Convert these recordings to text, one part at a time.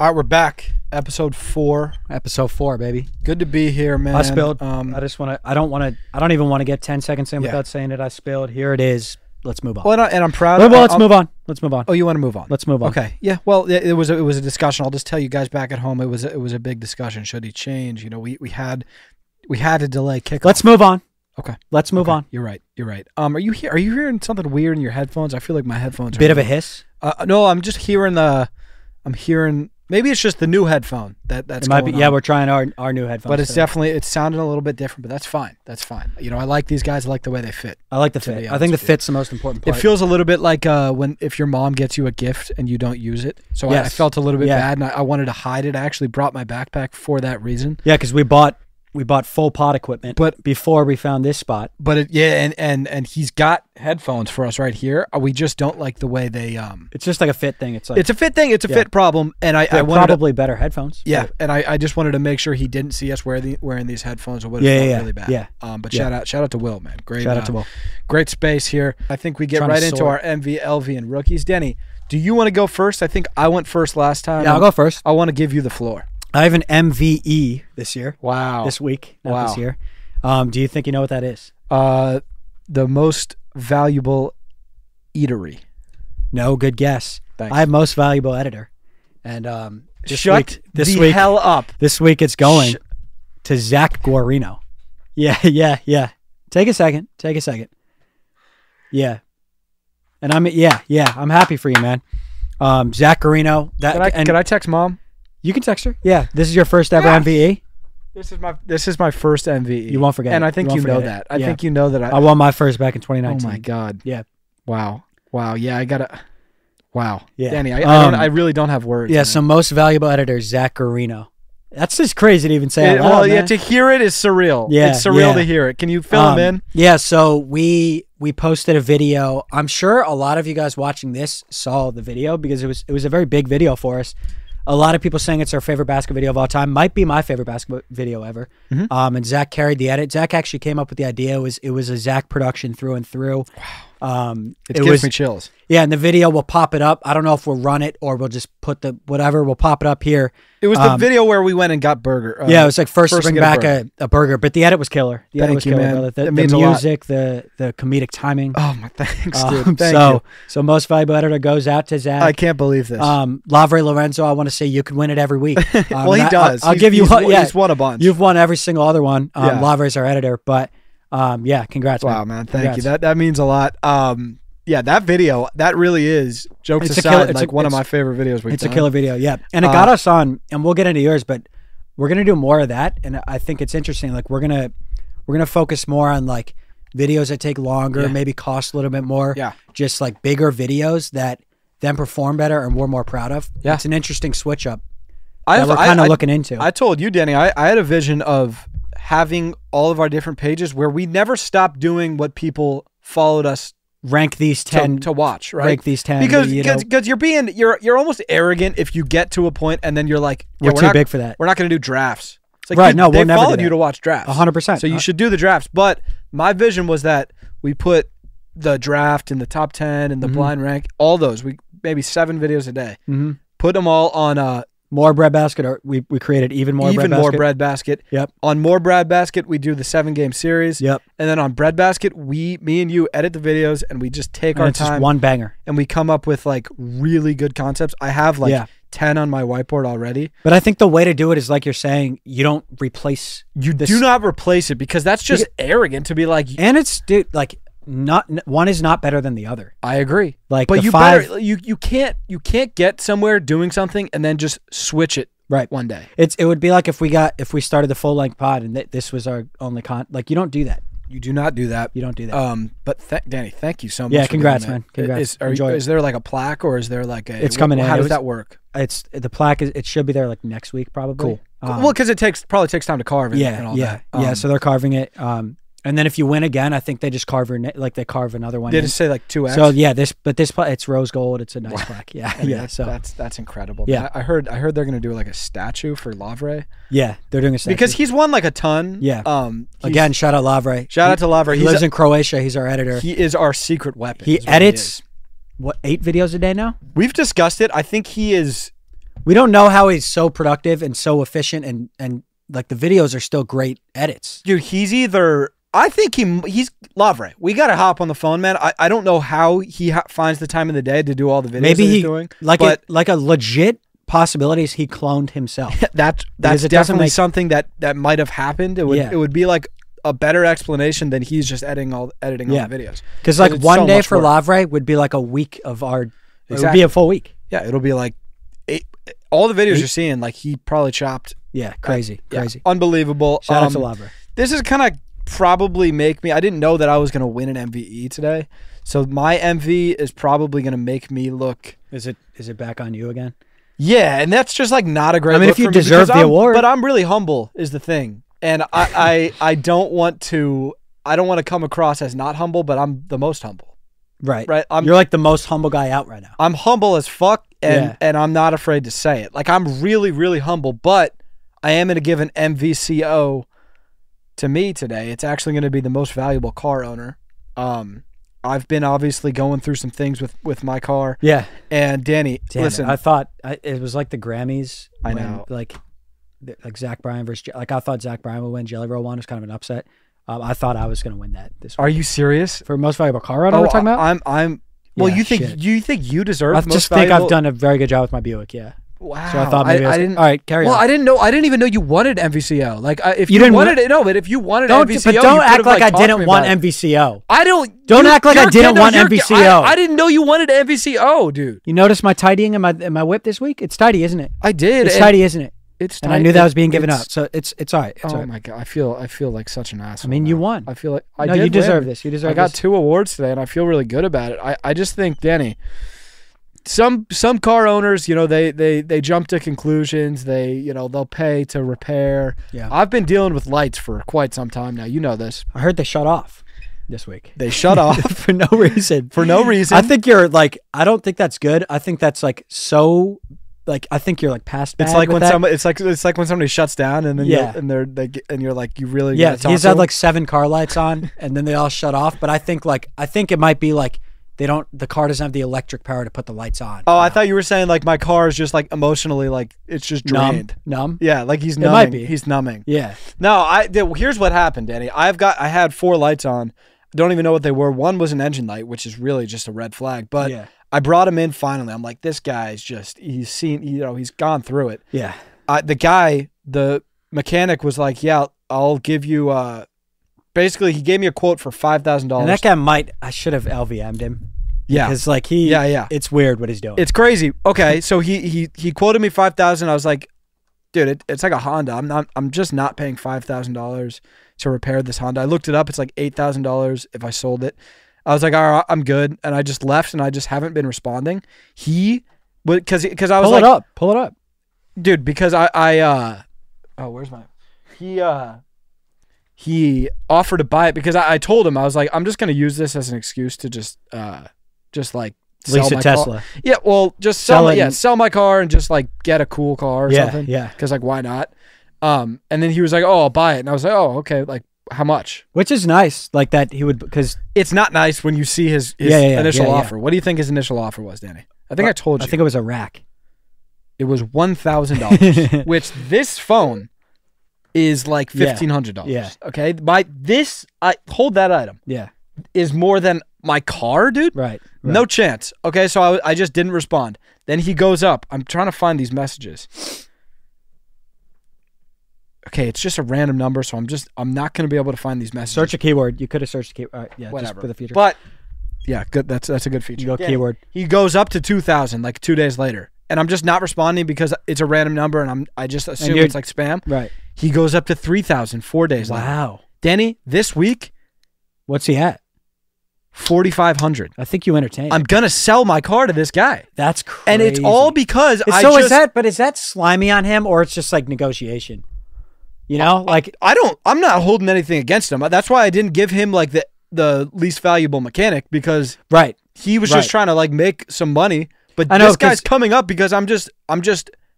All right, we're back. Episode 4. Episode 4, baby. Good to be here, man. I spilled. I don't even want to get 10 seconds in without saying it. I spilled. Here it is. Let's move on. Well, and I'm proud. Well, let's move on. Let's move on. Oh, you want to move on? Let's move on. Okay. Yeah. Well, it was a discussion. I'll just tell you guys back at home. It was a big discussion. Should he change? You know, we had to delay kickoff. Let's move on. Okay. Let's move on. You're right. Are you hearing something weird in your headphones? I feel like my headphones. Bit of a hiss. No, I'm just hearing I'm hearing. Maybe it's just the new headphone that's might going be. Yeah, on. we're trying our new headphones. But it's sounding a little bit different. But that's fine. That's fine. You know, I like these guys. I like the way they fit. I like the fit. I think the fit's the most important part. It feels a little bit like if your mom gets you a gift and you don't use it. So I felt a little bit bad, and I wanted to hide it. I actually brought my backpack for that reason. Yeah, because we bought full pod equipment, but before we found this spot. But and he's got headphones for us right here. We just don't like the way they It's just like a fit thing. It's a fit thing. It's a fit problem, and I wanted probably better headphones. Yeah, and I just wanted to make sure he didn't see us wearing these headphones. Or would have felt really bad. Yeah. But shout out to Will, man. Great. Shout out to Will. Great space here. I think we get right into our MV, LV, and rookies. Denny, do you want to go first? I think I went first last time. Yeah, I'll go first. I want to give you the floor. I have an MVE this year. Wow. This week, not this year. Do you think you know what that is? The most valuable eatery. No, good guess. Thanks. I have most valuable editor. And this week, hell up. This week it's going to Zach Guarino. Yeah. Take a second. Yeah. And I'm happy for you, man. Zach Guarino. Can I text mom? You can text her. Yeah. This is your first ever MVE? This is my first MVE. You won't forget and it. I think you know that. I think you know that I won my first back in 2019. Oh my God. Yeah. Wow. Yeah, I gotta. Wow. Yeah. Danny, I really don't have words. Yeah. Man. So most valuable editor, Zach Guarino. That's just crazy to even say. To hear it is surreal. Yeah. It's surreal to hear it. Can you fill him in? Yeah. So we posted a video. I'm sure a lot of you guys watching this saw the video because it was a very big video for us. A lot of people saying it's our favorite basketball video of all time. Might be my favorite basketball video ever. Mm-hmm. And Zach carried the edit. Zach actually came up with the idea. It was a Zach production through and through. Wow. It gives me chills. Yeah, and the video will pop it up. I don't know if we'll run it or we'll just put the whatever. We'll pop it up here. It was the video where we went and got burger. Yeah, it was like first to bring back a burger, but the edit was killer. The edit was killer, man. Brother. The music, the comedic timing. Oh my, thanks, dude. Thank you. So most valuable editor goes out to Zach. I can't believe this. Lavre Lorenzo, I want to say you can win it every week. Well, he does. I'll give you one. He's won a bunch. You've won every single other one. Lavre's our editor, but congrats. Wow, man. Thank you. That means a lot. Yeah, that video, that really is, jokes aside, one of my favorite videos we've done. It's a killer video, yeah. And it got us on, and we'll get into yours, but we're going to do more of that, and I think it's interesting. Like, we're gonna focus more on, like, videos that take longer, maybe cost a little bit more. Yeah. Just, like, bigger videos that then perform better and we're more proud of. Yeah. It's an interesting switch up that we're kind of looking into. I told you, Danny, I had a vision of having all of our different pages where we never stopped doing what people followed us rank these 10 to watch, right? Rank these 10 because you're almost arrogant if you get to a point and then you're like, we're too big for that. We're not going to do drafts. It's like, right? No, they we'll never followed you to watch drafts, 100%. So you should do the drafts. But my vision was that we put the draft in the top 10 and the blind rank, all those. We maybe 7 videos a day. Put them all on More Breadbasket, or we created even more Breadbasket. Yep. On More Breadbasket, we do the 7-game series. Yep. And then on Breadbasket, me and you edit the videos and we just take our time. Just one banger. And we come up with like really good concepts. I have 10 on my whiteboard already. But I think the way to do it is like you're saying, you don't replace. You do not replace it because that's just arrogant to be like. And it's not one is not better than the other. I agree. Like, but you can't get somewhere doing something and then just switch it one day. It would be like if we started the full length pod and this was our only like, you don't do that. You do not do that. You don't do that. But Danny, thank you so much. Yeah, congrats, man. Congrats. Is there like a plaque or is there like a? It's coming in. How does that work? It's the plaque. It should be there like next week probably. Cool. Well, because it probably takes time to carve it. And all that. So they're carving it. And then if you win again, I think they just carve they carve another one. They just say like 2X. So yeah, this it's rose gold. It's a nice plaque. Yeah. So that's incredible. Yeah, I heard they're gonna do like a statue for Lavre. Yeah, they're doing a statue because he's won like a ton. Yeah. Again, shout out Lavre. Shout out to Lavre. He lives in Croatia. He's our editor. He is our secret weapon. He edits 8 videos a day now? We've discussed it. I think he is We don't know how he's so productive and so efficient, and like the videos are still great edits. Dude, he's either. I think he's Lavre. We got to hop on the phone, man. I don't know how he finds the time in the day to do all the videos Maybe he's doing. Like a legit possibility is he cloned himself. That's definitely something that might have happened. It would be like a better explanation than he's just editing all the videos. Because like one day for Lavre would be like a week of our. Exactly. It would be a full week. Yeah, it'll be like all the videos you're seeing. Like he probably chopped. Yeah, crazy. Unbelievable. Shout out to Lavre. This is kind of probably make me. I didn't know that I was gonna win an MVE today, so my MV is probably gonna make me look. Is it back on you again? Yeah, and that's just like not a great. I mean, if you deserve the award, but I'm really humble is the thing, and I don't want to. I don't want to come across as not humble, but I'm the most humble. Right. You're like the most humble guy out right now. I'm humble as fuck, and I'm not afraid to say it. Like I'm really, really humble, but I am going to give an MVCO to me today. It's actually going to be the most valuable car owner. I've been obviously going through some things with my car. Yeah. And Danny, listen. I thought it was like the Grammys. I know. Like Zach Bryan versus I thought Zach Bryan would win. Jelly Roll won. It was kind of an upset. I thought I was going to win that this week. Are you serious? For most valuable car owner we're talking about? Well, you think you deserve I just think I've done a very good job with my Buick, yeah. Wow. So I thought maybe I didn't. All right, carry on. Well, I didn't even know you wanted MVCO. Like if you wanted it, no, but if you wanted MVCO, but don't act like I didn't want MVCO. Don't act like I didn't want MVCO. I didn't know you wanted MVCO, dude. You notice my tidying in my whip this week? It's tidy, isn't it? I did. It's tidy, isn't it? It's and I knew that was being given up, so it's all right. It's all right. My god, I feel like such an asshole. I mean, you won. I feel like you deserve this. You deserve. I got 2 awards today, and I feel really good about it. I just think, Danny, some car owners, they jump to conclusions. They'll pay to repair. Yeah. I've been dealing with lights for quite some time now. You know this. I heard they shut off this week. They shut off for no reason. For no reason. I think you're like. I don't think that's good. I think that's like so. Like I think you're like past bad. It's like with when that. somebody. It's like when somebody shuts down and then you're like you really He's had like 7 car lights on and then they all shut off. But I think it might be like the car doesn't have the electric power to put the lights on. Oh, I thought you were saying like my car is just like emotionally like it's just drained. Numb. Yeah, like he's numbing. It might be. He's numbing. Yeah. No, here's what happened, Danny. I had 4 lights on. Don't even know what they were. One was an engine light, which is really just a red flag. But yeah. I brought him in finally. I'm like, this guy's just, he's gone through it. Yeah. The mechanic was like, yeah, I'll give you, basically he gave me a quote for $5,000. And that guy I should have LVM'd him. Yeah. Because like it's weird what he's doing. It's crazy. Okay. So he quoted me $5,000. I was like, dude, it's like a Honda. I'm just not paying $5,000 to repair this Honda. I looked it up. It's like $8,000 if I sold it. I was like, all right, I'm good. And I just left and I just haven't been responding. Because I was pull it up. Dude, because where's my, he offered to buy it because I told him, I was like, I'm just going to use this as an excuse to just like lease a Tesla. Car. Yeah. Well, just sell my car and just like get a cool car or something. Yeah. Cause like, why not? And then he was like, oh, I'll buy it. And I was like, oh, okay. Like, how much? Which is nice, like that he would, because it's not nice when you see his initial offer. What do you think his initial offer was, Danny? I think I told you. I think it was a rack. It was $1,000, which this phone is like $1,500. Yeah. Okay. I hold that item. Yeah. Is more than my car, dude. Right. No chance. Okay. So I just didn't respond. Then he goes up. I'm trying to find these messages. Okay, it's just a random number, so I'm not going to be able to find these messages. Search a keyword. You could have searched a keyword. All right, yeah, whatever. Just for the future. But yeah, good. That's a good feature. You go keyword. He goes up to 2,000 like 2 days later, and I'm just not responding because it's a random number, and I just assume it's like spam. Right. He goes up to 3,000 4 days later. Wow. Danny, this week, what's he at? 4,500. I think you entertained. I'm gonna sell my car to this guy. That's crazy. And it's all because is that slimy on him, or it's just like negotiation? You know, like I'm not holding anything against him. That's why I didn't give him like the least valuable mechanic because he was just trying to like make some money. But this guy's coming up because I'm just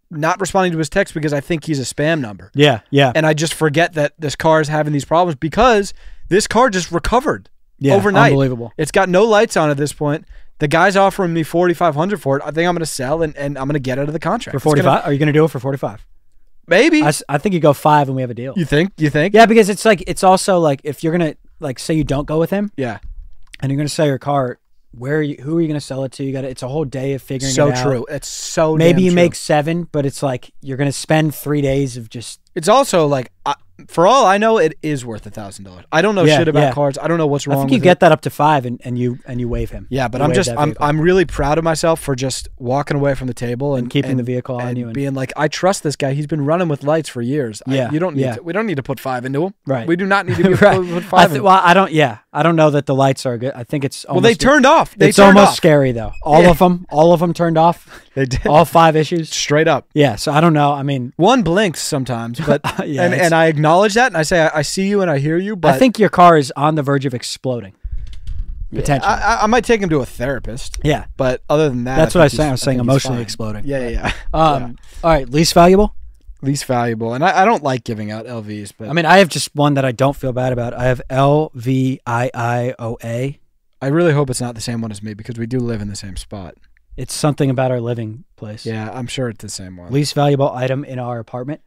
not responding to his text because I think he's a spam number. Yeah, yeah. And I just forget that this car is having these problems because this car just recovered overnight. Unbelievable. It's got no lights on at this point. The guy's offering me 4,500 for it. I think I'm gonna sell and I'm gonna get out of the contract For 45? Are you gonna do it for 45? Maybe. I think you go 5 and we have a deal. You think? Yeah, because it's like it's also like if you're gonna like say you don't go with him. Yeah. And you're gonna sell your car. Who are you gonna sell it to? It's a whole day of figuring it out. So true. It's so maybe you damn make true. 7, but it's like you're gonna spend 3 days of just. It's also like, for all I know, it is worth $1,000. I don't know shit about cars. I don't know what's wrong. I think with you get that up to 5, and you waive him. Yeah, but I'm really proud of myself for just walking away from the table and keeping the vehicle on you and being like, I trust this guy. He's been running with lights for years. Yeah, we don't need to put 5 into him. Right. We do not need to put 5. Well, I don't. Yeah, I don't know that the lights are good. I think it's almost, they turned off. It's almost scary though. All of them turned off. They did. All 5 issues straight up. Yeah. So I don't know. I mean, one blinks sometimes, but yeah, and I acknowledge that and I say I see you and I hear you. But I think your car is on the verge of exploding. Potentially. I might take him to a therapist. Yeah. But other than that, that's what I was saying. I was saying emotionally exploding. Yeah. All right. Least valuable. Least valuable, and I don't like giving out LVs, but I mean, I have just one that I don't feel bad about. I have LVIIOA. I really hope it's not the same one as me because we do live in the same spot. It's something about our living place. Yeah, I'm sure it's the same one. Least valuable item in our apartment.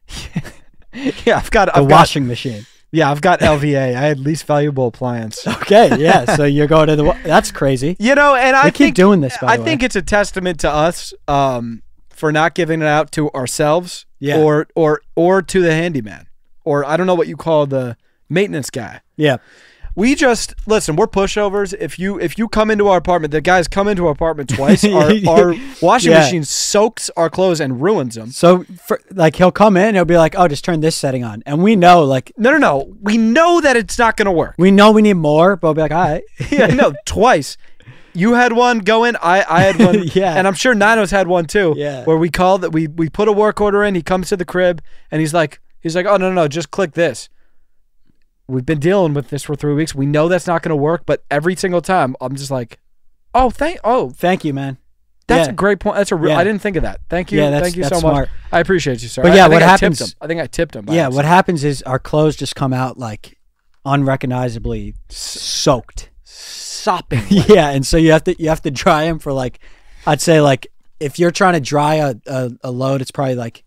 Yeah, I've got the washing machine. Yeah, I've got LVA. I had least valuable appliance. Okay, yeah. So you're going to that's crazy. You know, and I keep doing this. By the way, I think it's a testament to us for not giving it out to ourselves, or to the handyman, or I don't know what you call the maintenance guy. Yeah. We just listen. We're pushovers. If you come into our apartment, the guys come into our apartment twice. Our washing machine soaks our clothes and ruins them. So, like, he'll come in, he'll be like, "Oh, just turn this setting on," and we know, like, no, we know that it's not going to work. We know we need more, but we'll be like, "All right." Yeah, no, twice. You had one go in. I had one. Yeah, and I'm sure Nano's had one too. Yeah, where we called that we put a work order in. He comes to the crib and he's like, "Oh no, just click this." We've been dealing with this for 3 weeks. We know that's not going to work, but every single time I'm just like, thank you, man. That's a great point. That's I didn't think of that. Thank you. Yeah, thank you so smart. much. I appreciate you, sir. But yeah, I what happens? I think I tipped him. Yeah, what happens is our clothes just come out like unrecognizably soaked, sopping. Yeah, and so you have to dry them for like, I'd say like if you're trying to dry a load, it's probably like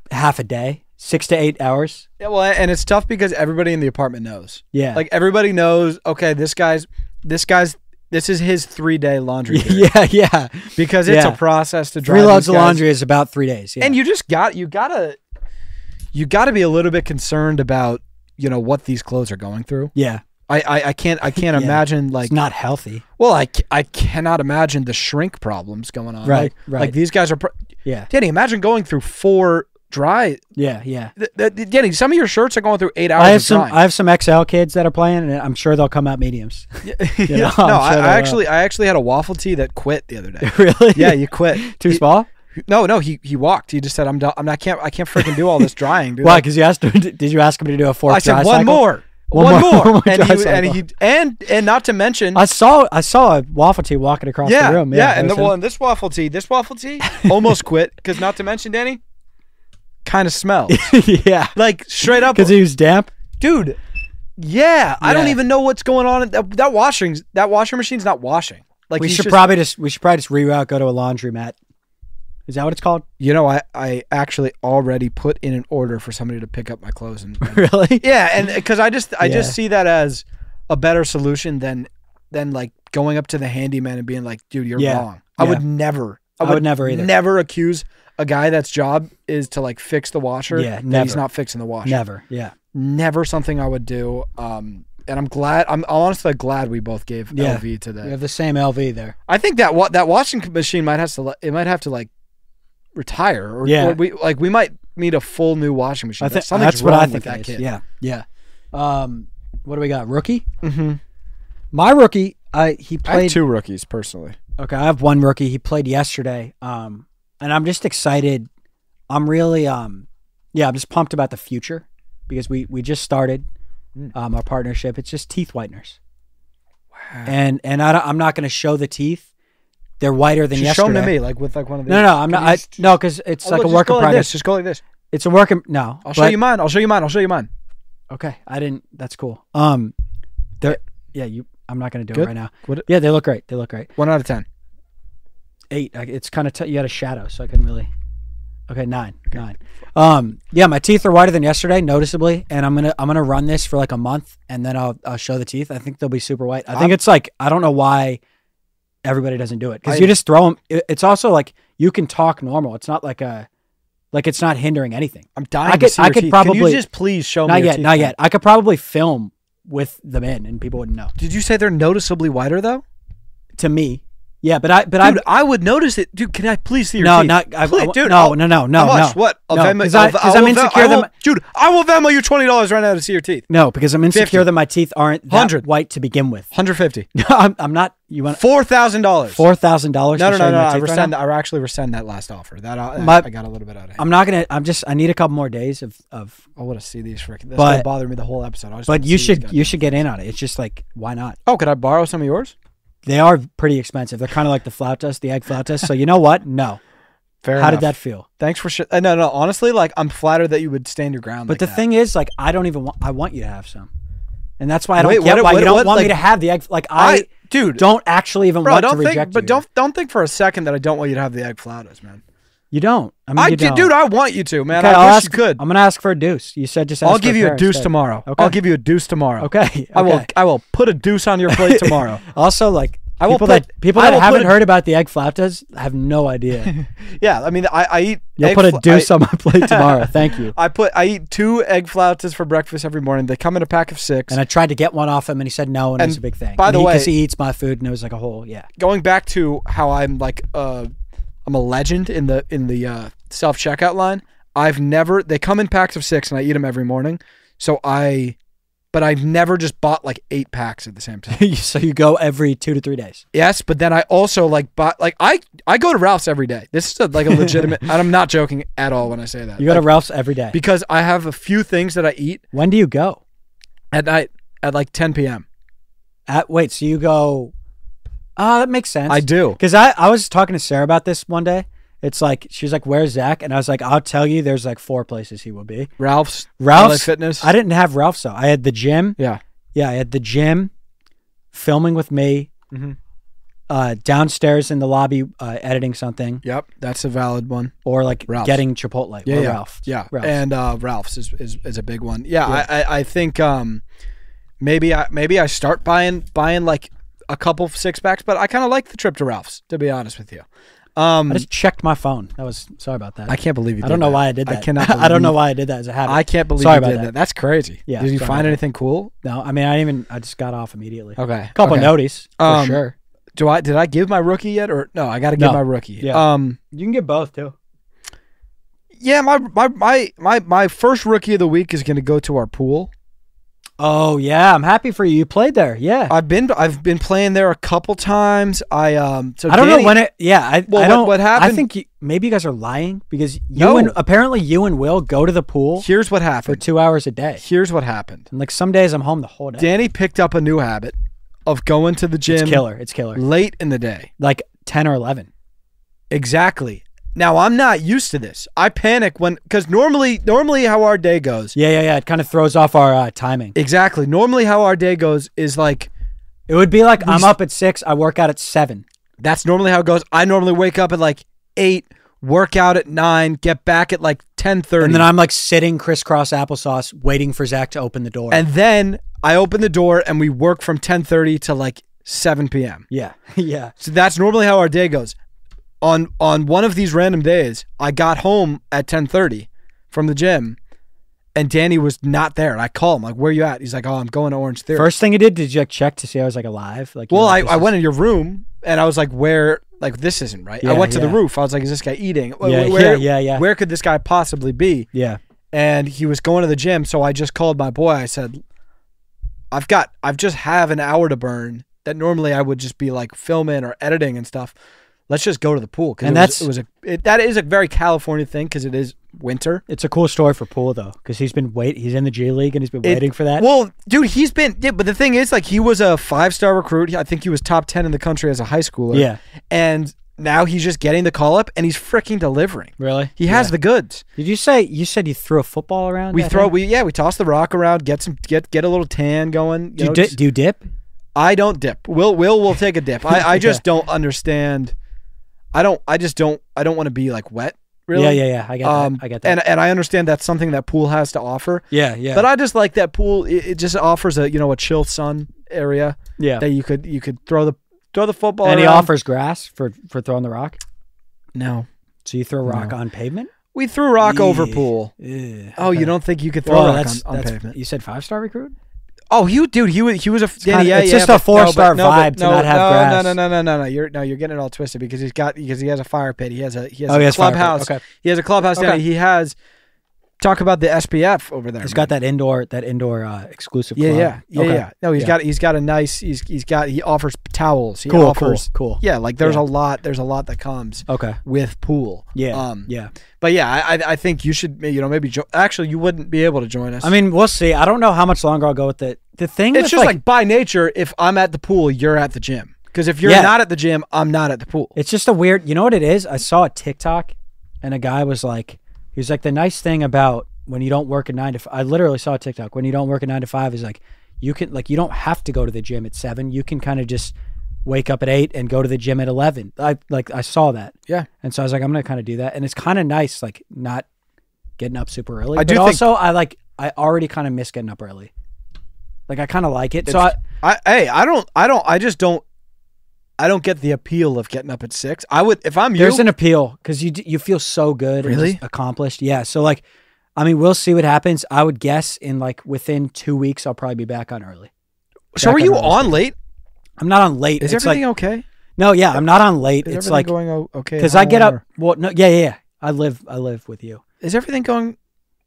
half a day. 6 to 8 hours. Yeah, well, and it's tough because everybody in the apartment knows. Yeah, like everybody knows. Okay, this is his 3-day laundry period. Yeah, because it's a process to dry. 3 loads of laundry is about 3 days. Yeah. And you gotta be a little bit concerned about what these clothes are going through. Yeah, I can't imagine like it's not healthy. Well, I cannot imagine the shrink problems going on. Right, Like these guys are. Yeah, Danny, imagine going through 4 dry. Yeah. Danny, some of your shirts are going through 8 hours. I have some XL kids that are playing, and I'm sure they'll come out mediums. Yeah. I actually had a waffle tee that quit the other day. Really? Yeah, you quit. Too small? No, he walked. He just said, I can't freaking do all this drying, dude. Why? Because you asked him. Did you ask him to do a 4th dry cycle? I said one more. And not to mention, I saw a waffle tee walking across the room. And this waffle tee almost quit because not to mention, Danny, kind of smells. Yeah, like straight up because he was damp, dude. Yeah, I don't even know what's going on. That washer machine's not washing. Like we should probably just reroute, go to a laundromat. Is that what it's called? I actually already put in an order for somebody to pick up my clothes. And really? Yeah, and because I just see that as a better solution than like going up to the handyman and being like, dude, you're wrong. I would never either. Never accuse a guy that's job is to like fix the washer. Yeah, never. He's not fixing the washer. Never. Yeah. Never something I would do. And I'm glad. I'm honestly glad we both gave LV today. We have the same LV there. I think that washing machine might have to like retire, or we might need a full new washing machine. That's what I think. That kid. Yeah. What do we got? Rookie. Mm-hmm. My rookie. He played. I have 2 rookies personally. Okay, I have 1 rookie. He played yesterday. And I'm just excited. I'm really I'm just pumped about the future because we just started our partnership. It's just teeth whiteners. Wow. And I'm not going to show the teeth. They're whiter than yesterday. Show them to me, like with like one of these. No, I'm not. No, because it's like a work in progress. Just go like this. It's a work in. No, I'll show you mine. Okay, I didn't. That's cool. I'm not gonna do it right now. Yeah, they look great. 1 out of 10. 8. It's kind of you had a shadow, so I couldn't really. Okay, 9. 9. Yeah, my teeth are whiter than yesterday, noticeably, and I'm gonna run this for like a month, and then I'll show the teeth. I think they'll be super white. I think it's like I don't know why everybody doesn't do it because you just throw them. It's also like you can talk normal. It's not like it's not hindering anything. I'm dying to see your teeth. Probably, can you just please show me your teeth? Not yet. I could probably film with them in, and people wouldn't know. Did you say they're noticeably whiter though? To me. Yeah, but I would notice it, dude. Can I please see your teeth? No, dude. No. How much? What? Because I'm insecure. Dude, I will Venmo you $20 right now to see your teeth. No, because I'm insecure 50. that my teeth aren't that 100. white to begin with. 150. I'm not. You want $4,000. $4,000? No. I actually rescind that last offer. I got a little bit out of it. I'm not gonna. I need a couple more days of. I want to see these freaking. That's gonna bother me the whole episode. But you should get in on it. It's just like, why not? Oh, could I borrow some of yours? They are pretty expensive. They're kind of like the flautas, the egg flautas. So you know what? No. Fair How enough. did that feel? Thanks for no. Honestly, like I'm flattered that you would stand your ground. But like the thing is, like, I don't even want. I want you to have some, and that's why I don't Wait, get what- why what- you don't what, want me like- to have the egg. Like dude, don't actually even want to reject But you. don't think for a second that I don't want you to have the egg flautas, man. You don't. I mean, you don't. Dude, I want you to, man. Okay, I wish ask, you could. I'm gonna ask for a deuce. You said just. Ask I'll for give a you a pair deuce instead. tomorrow. Okay. I'll give you a deuce tomorrow. Okay. I will put a deuce on your plate tomorrow. Also, like. People I that haven't heard about the egg flautas have no idea. Yeah, I mean, I eat. You'll put a deuce on my plate tomorrow. Thank you. I eat 2 egg flautas for breakfast every morning. They come in a pack of 6. And I tried to get one off him, and he said no, and it was a big thing. By the way, because he eats my food, and it was like a whole Going back to how I'm like I'm a legend in the self checkout line. They come in packs of 6, and I eat them every morning. But I've never just bought like 8 packs at the same time. So you go every 2 to 3 days. Yes, but then I also like bought like I go to Ralph's every day. This is like a legitimate, and I'm not joking at all when I say that. You go to Ralph's every day because I have a few things that I eat. When do you go? At night at like 10 p.m. So you go? That makes sense. I do because I was talking to Sarah about this one day. It's like she's like, "Where's Zach?" And I was like, "I'll tell you. There's like 4 places he will be." Ralph's LA Fitness. I didn't have Ralph's though. I had the gym. Yeah. I had the gym, filming with me, downstairs in the lobby editing something. Yep, that's a valid one. Or like Ralph's. getting Chipotle. Yeah, or yeah. Ralph's. Yeah, Ralph's. And Ralph's is a big one. Yeah. I think maybe I start buying like a couple 6-packs, but I kind of like the trip to Ralph's, to be honest with you. I just checked my phone. Sorry about that. I can't believe you did I don't know that. why I did that. I cannot I don't know why I did that as a habit. I can't believe Sorry you about did that. That's crazy. Yeah, Did you sorry find about anything cool? No, I mean, I just got off immediately. Okay. Couple noties, for sure. Did I give my rookie yet, or no? I got to give my rookie. Yeah. You can get both too. Yeah, my first rookie of the week is going to go to our pool. Oh yeah, I'm happy for you. You played there, yeah. I've been playing there a couple times. I don't know when it. Yeah, I don't. What happened? I think maybe you guys are lying because apparently you and Will go to the pool. Here's what happened for 2 hours a day. Here's what happened. And like some days I'm home the whole day. Danny picked up a new habit of going to the gym. It's killer. Late in the day, like 10 or 11. Exactly. Now I'm not used to this. I panic because normally how our day goes. Yeah. It kind of throws off our timing. Exactly. Normally how our day goes is like, it would be like I'm up at 6, I work out at 7. That's normally how it goes. I normally wake up at like 8, work out at 9, get back at like 10:30, and then I'm like sitting crisscross applesauce waiting for Zach to open the door. And then I open the door and we work from 10:30 to like 7 p.m. Yeah. So that's normally how our day goes. On one of these random days, I got home at 10:30 from the gym, and Danny was not there. And I call him like, "Where you at?" He's like, "Oh, I'm going to Orange Theory." First thing he did you like check to see I was like alive? Like, well, I went in your room and I was like, "Where? Like this isn't right." Yeah, I went to the roof. I was like, "Is this guy eating? Yeah. Where could this guy possibly be?" Yeah. And he was going to the gym, so I just called my boy. I said, I've just have an hour to burn that normally I would just be like filming or editing and stuff. Let's just go to the pool." And that is a very California thing because it is winter. It's a cool story for Poole though, because he's in the G League and he's been waiting for that. Well, dude, but the thing is, like, he was a 5-star recruit. I think he was top 10 in the country as a high schooler. Yeah. And now he's just getting the call up and he's freaking delivering. Really? He has the goods. Did you said you threw a football around? We toss the rock around, get a little tan going. Do you dip? I don't dip. Will take a dip. I just don't understand. I just don't want to be like wet. Really? Yeah. I get that. I get that. And I understand that's something that pool has to offer. Yeah. But I just like that pool. It just offers a chill sun area. Yeah. That you could throw the football. And he around. offers grass for throwing the rock. No. So you throw rock on pavement? We threw rock over pool. Oh, you don't think you could throw rock on pavement? You said 5-star recruit? Oh, he was a It's just a 4-star vibe to not have grass. No. You're getting it all twisted because he has a fire pit. He has a has clubhouse. Okay. He has a clubhouse. Okay. He has. Talk about the SPF over there. He's got that indoor exclusive club. Yeah. No, he's got a nice. He offers towels. He cool, offers cool. Yeah, like there's a lot that comes. with pool. Yeah. But yeah, I think you should maybe actually you wouldn't be able to join us. I mean, we'll see. I don't know how much longer I'll go with it. The thing it's just like by nature, if I'm at the pool, you're at the gym. Because if you're not at the gym, I'm not at the pool. It's just a weird. You know what it is? I saw a TikTok, and a guy was like. He was like, the nice thing about when you don't work a 9 to 5, I literally saw a TikTok. When you don't work a 9 to 5 is like, you don't have to go to the gym at 7. You can kind of just wake up at 8 and go to the gym at 11. I saw that. Yeah. And so I was like, I'm going to kind of do that. And it's kind of nice, like not getting up super early. I already kind of miss getting up early. Like I kind of like it. I don't get the appeal of getting up at 6. I would if I'm you. There's an appeal because you feel so good, really and just accomplished. Yeah. So like, I mean, we'll see what happens. I would guess in like within 2 weeks, I'll probably be back on early. So are you on late? I'm not on late. Is everything okay? No, yeah, I'm not on late. It's like going okay because I get up. Well, no, yeah. I live with you. Is everything going?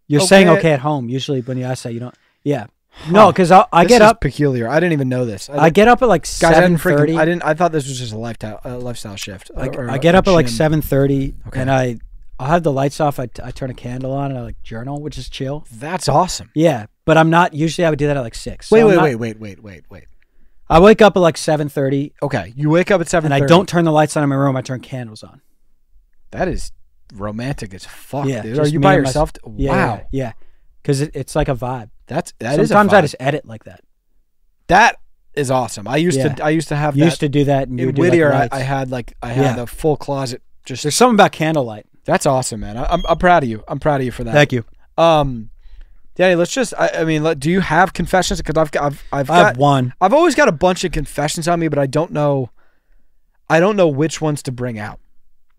You're saying okay at home. Usually when I say you don't. Yeah. No, because I get up. Peculiar. I didn't even know this. I get up at like 7:30. I thought this was just a lifestyle shift. I get up at like 7:30, and I'll have the lights off. I turn a candle on, and I like journal, which is chill. That's awesome. Yeah, but I'm not. Usually, I would do that at like 6. Wait. I wake up at like 7:30. Okay, you wake up at 7:30, and I don't turn the lights on in my room. I turn candles on. That is romantic as fuck, yeah, dude. Are you by yourself? Wow. Yeah. Because it's like a vibe. Sometimes I just edit like that. That is awesome. I used to have that. Used to do that in Whittier. I had the full closet. Just there's something about candlelight. That's awesome, man. I'm proud of you. I'm proud of you for that. Thank you. Danny, let's just. I mean, do you have confessions? Because I have one. I've always got a bunch of confessions on me, but I don't know which ones to bring out.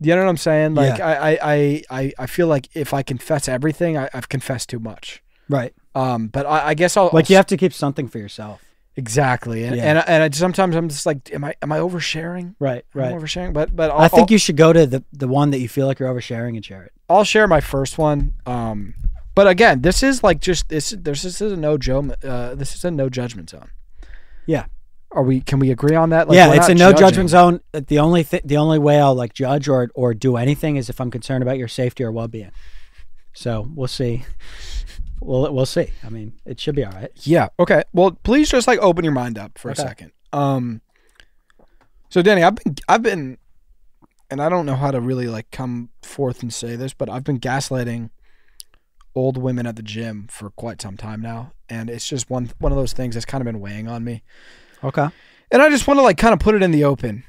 You know what I'm saying? Like I feel like if I confess everything, I've confessed too much. Right. But I guess I'll you have to keep something for yourself. Exactly. And sometimes I'm just like, am I oversharing? Right. I'm oversharing. But I think you should go to the one that you feel like you're oversharing and share it. I'll share my first one. But again, this is like this is a no judgment zone. Yeah. Can we agree on that? Like, yeah, it's a no judgment zone. The only way I'll like judge or do anything is if I'm concerned about your safety or well-being. So we'll see. We'll see. I mean, it should be all right. Yeah. Okay. Well, please just like open your mind up for a second. So Danny, I've been, and I don't know how to really like come forth and say this, but I've been gaslighting old women at the gym for quite some time now, and it's just one of those things that's kind of been weighing on me. Okay. And I just want to like kind of put it in the open.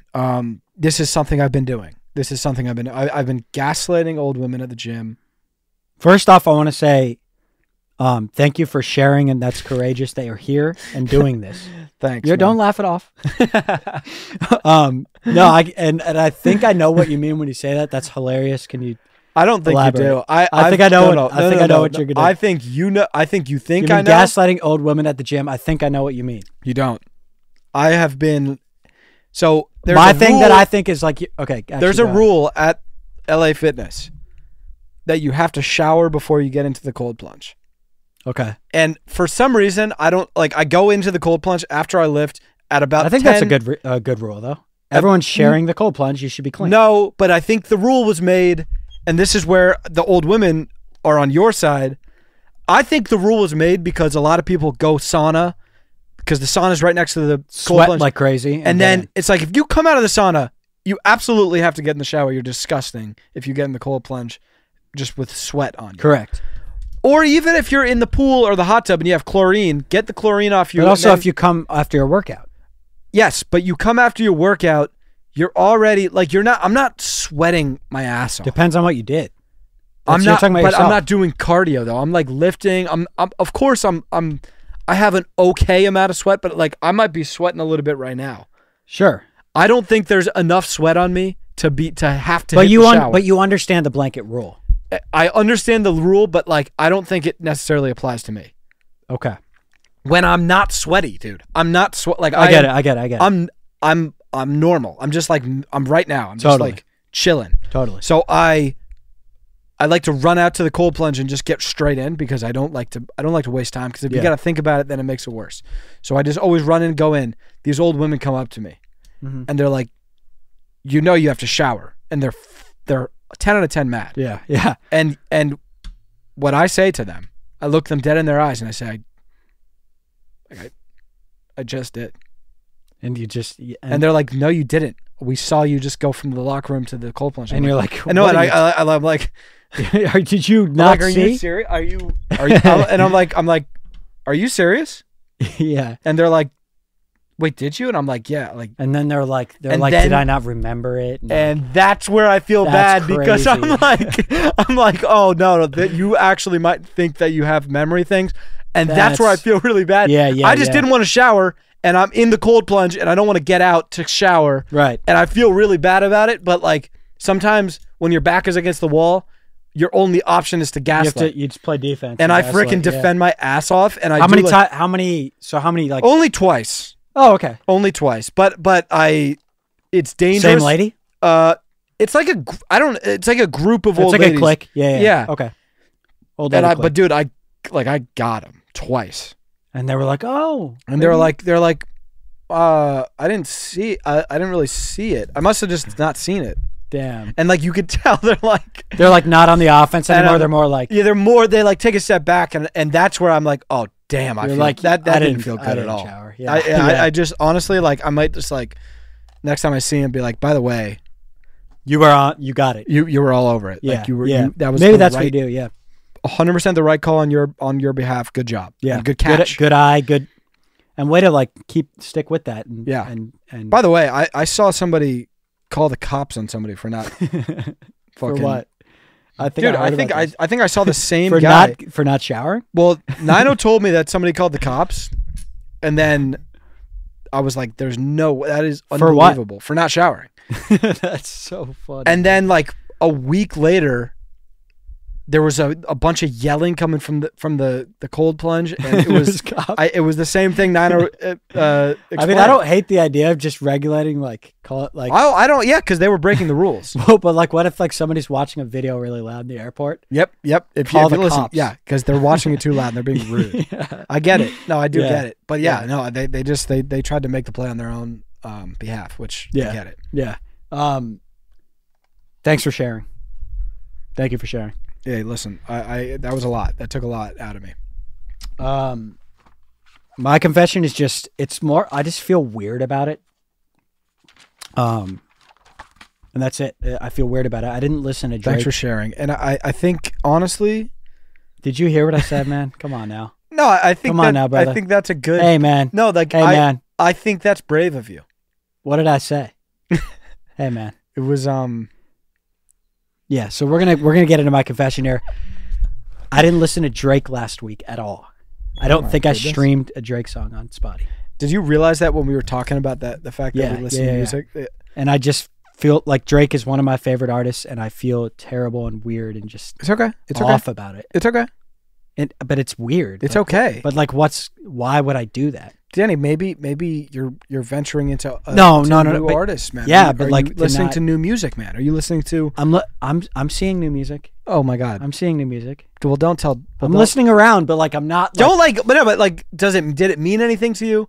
This is something I've been doing. This is something I've been gaslighting old women at the gym. First off, I want to say thank you for sharing, and that's courageous that you're here and doing this. Thanks. Don't laugh it off. No, I think I know what you mean when you say that. That's hilarious. Can you? I don't think elaborate? You do. I think I know. I know what you're gonna do. I think you know. I think you think You've I been know. Gaslighting old women at the gym. I think I know what you mean. You don't. I have been. So there's my a thing rule, that I think is like okay. There's a rule at LA Fitness that you have to shower before you get into the cold plunge. Okay. And for some reason, I don't like. I go into the cold plunge after I lift at about. I think 10, that's a good rule though. Everyone's sharing the cold plunge. You should be clean. No, but I think the rule was made, and this is where the old women are on your side. I think the rule was made because a lot of people go sauna because the sauna is right next to the cold sweat plunge. like crazy, and then it's like if you come out of the sauna, you absolutely have to get in the shower. You're disgusting if you get in the cold plunge just with sweat on you. Correct. Or even if you're in the pool or the hot tub and you have chlorine, get the chlorine off you. But also if you come after your workout. Yes, but you come after your workout, you're already like I'm not sweating my ass off. Depends on what you did. I'm You're not, talking about but yourself. I'm not doing cardio though. I'm like lifting. Of course, I have an okay amount of sweat, but like I might be sweating a little bit right now. Sure. I don't think there's enough sweat on me to have to. But hit you the shower. but you understand the blanket rule. I understand the rule, but like I don't think it necessarily applies to me. Okay. When I'm not sweaty, dude. I'm not like I get it. I'm normal. I'm just like I'm right now. I'm just Totally. like chilling. Totally. So I like to run out to the cold plunge and just get straight in because I don't like to waste time because if you got to think about it, then it makes it worse. So I just always run in, go in. These old women come up to me and they're like, you know, you have to shower, and they're 10 out of 10 mad. Yeah. Yeah. And what I say to them, I look them dead in their eyes and I say, I just did. And you just and they're like, no, you didn't. We saw you just go from the locker room to the cold plunge. And you're like, I know, and I'm like, did you not are see? you serious? Are you? And I'm like, are you serious? Yeah. And they're like, wait, did you? And I'm like, yeah. Like, And then they're like, then- did I not remember it? and that's where I feel bad That's because I'm crazy. like, oh no, that you actually might think that you have memory things, and that's where I feel really bad. Yeah, yeah, I just yeah. didn't want to shower, and I'm in the cold plunge, and I don't want to get out to shower. Right. And I feel really bad about it, but like sometimes when your back is against the wall, your only option is to gaslight. You just play defense. And I gaslight, freaking defend my ass off. And I How do many like, times? How many? So how many? Like, Only twice. oh, okay. Only twice. But it's dangerous. Same lady. It's like it's like a group of It's old like ladies. a clique. Yeah. Yeah. Okay. Old And lady but clique. dude, I got him twice. And they were like, oh. And they're like, I didn't see. I didn't really see it. I must have just not seen it. damn. And like you could tell, they're like not on the offense anymore. And, They're more like, yeah, they like take a step back, and that's where I'm like, oh damn, I You're feel like, that I didn't feel good I at didn't all. shower. Yeah. I just honestly like I might just like next time I see him be like, by the way, you were on. You got it. you were all over it. Yeah. Like you were. Yeah. That was maybe the that's what right, you do. Yeah. 100% the right call on your behalf. Good job. Yeah. And good catch. Good eye. Good. And way to like stick with that. And, Yeah. And By the way, I saw somebody call the cops on somebody for not for fucking. what? I think Dude, I heard about this. I think I saw the same for guy. for not showering. Well, Nino told me that somebody called the cops, and then I was like, "There's no, that is For what? unbelievable for not showering." That's so funny. And then like a week later, there was a bunch of yelling coming from the cold plunge, and it was it was the same thing Nino. I mean, I don't hate the idea of just regulating, like call it like. I don't. Yeah, because they were breaking the rules. But like, what if like somebody's watching a video really loud in the airport? Yep. If Call you the listen, cops. yeah, because they're watching it too loud and they're being rude. Yeah. I get it. No, I do Yeah. get it. But yeah, Yeah. no, they tried to make the play on their own behalf, which Yeah. I get it. Yeah. Thanks for sharing. Thank you for sharing. Yeah, listen, I that was a lot. That took a lot out of me. My confession is it's more, I just feel weird about it. And that's it. I feel weird about it. I didn't listen to Drake. Thanks for sharing. And I think honestly, Did you hear what I said, man? Come on now. no, I think Come on now, brother. I think that's a good. Hey, man. No, like Hey, man. I think that's brave of you. What did I say? Hey, man. It was Yeah, so we're gonna get into my confession here. I didn't listen to Drake last week at all. I don't think I streamed a Drake song on Spotify. Did you realize that when we were talking about that, the fact that we listen to music? Yeah. And I just feel like Drake is one of my favorite artists, and I feel terrible and weird and just It's okay. It's off okay. about it. It's okay. But it's weird. It's Like, okay. But like, why would I do that? Danny, maybe you're venturing into No, new but- artists, man. yeah, Are but you like, to listening not- to new music, man. Are you listening to? I'm seeing new music. Oh my God. I'm seeing new music. Well, don't tell. I'm listening around, but like I'm not. Don't but like, did it mean anything to you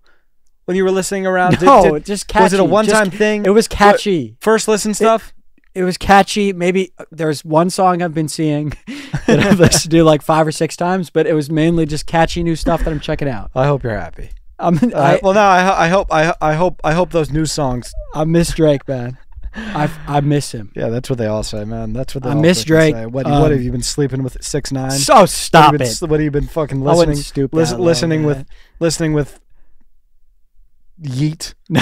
when you were listening around? No, just catchy. Was it a one-time thing? It was catchy. First listen stuff. It was catchy. Maybe there's one song I've been seeing that I've listened to like 5 or 6 times, but it was mainly just catchy new stuff that I'm checking out. I hope you're happy. I hope those new songs. I miss Drake, man. I miss him. Yeah, that's what they all say, man. That's what they I all miss freaking Drake. say. What have you been sleeping with 6ix9ine? So stop it. What have you been fucking I wouldn't listening? stoop that low, Listening man. with yeet. No,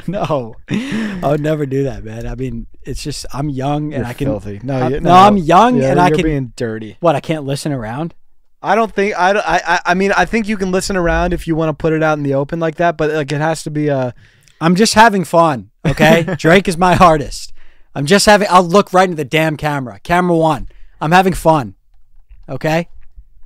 no. I would never do that, man. I mean, it's just I'm young and You're I can. filthy. No, I'm young and I you're can. being dirty. What? I can't listen around. I don't think I mean I think you can listen around if you want to put it out in the open like that, but like it has to be a. I'm just having fun. Okay, Drake is my artist. I'm just having. I'll look right into the damn camera. Camera one. I'm having fun. Okay.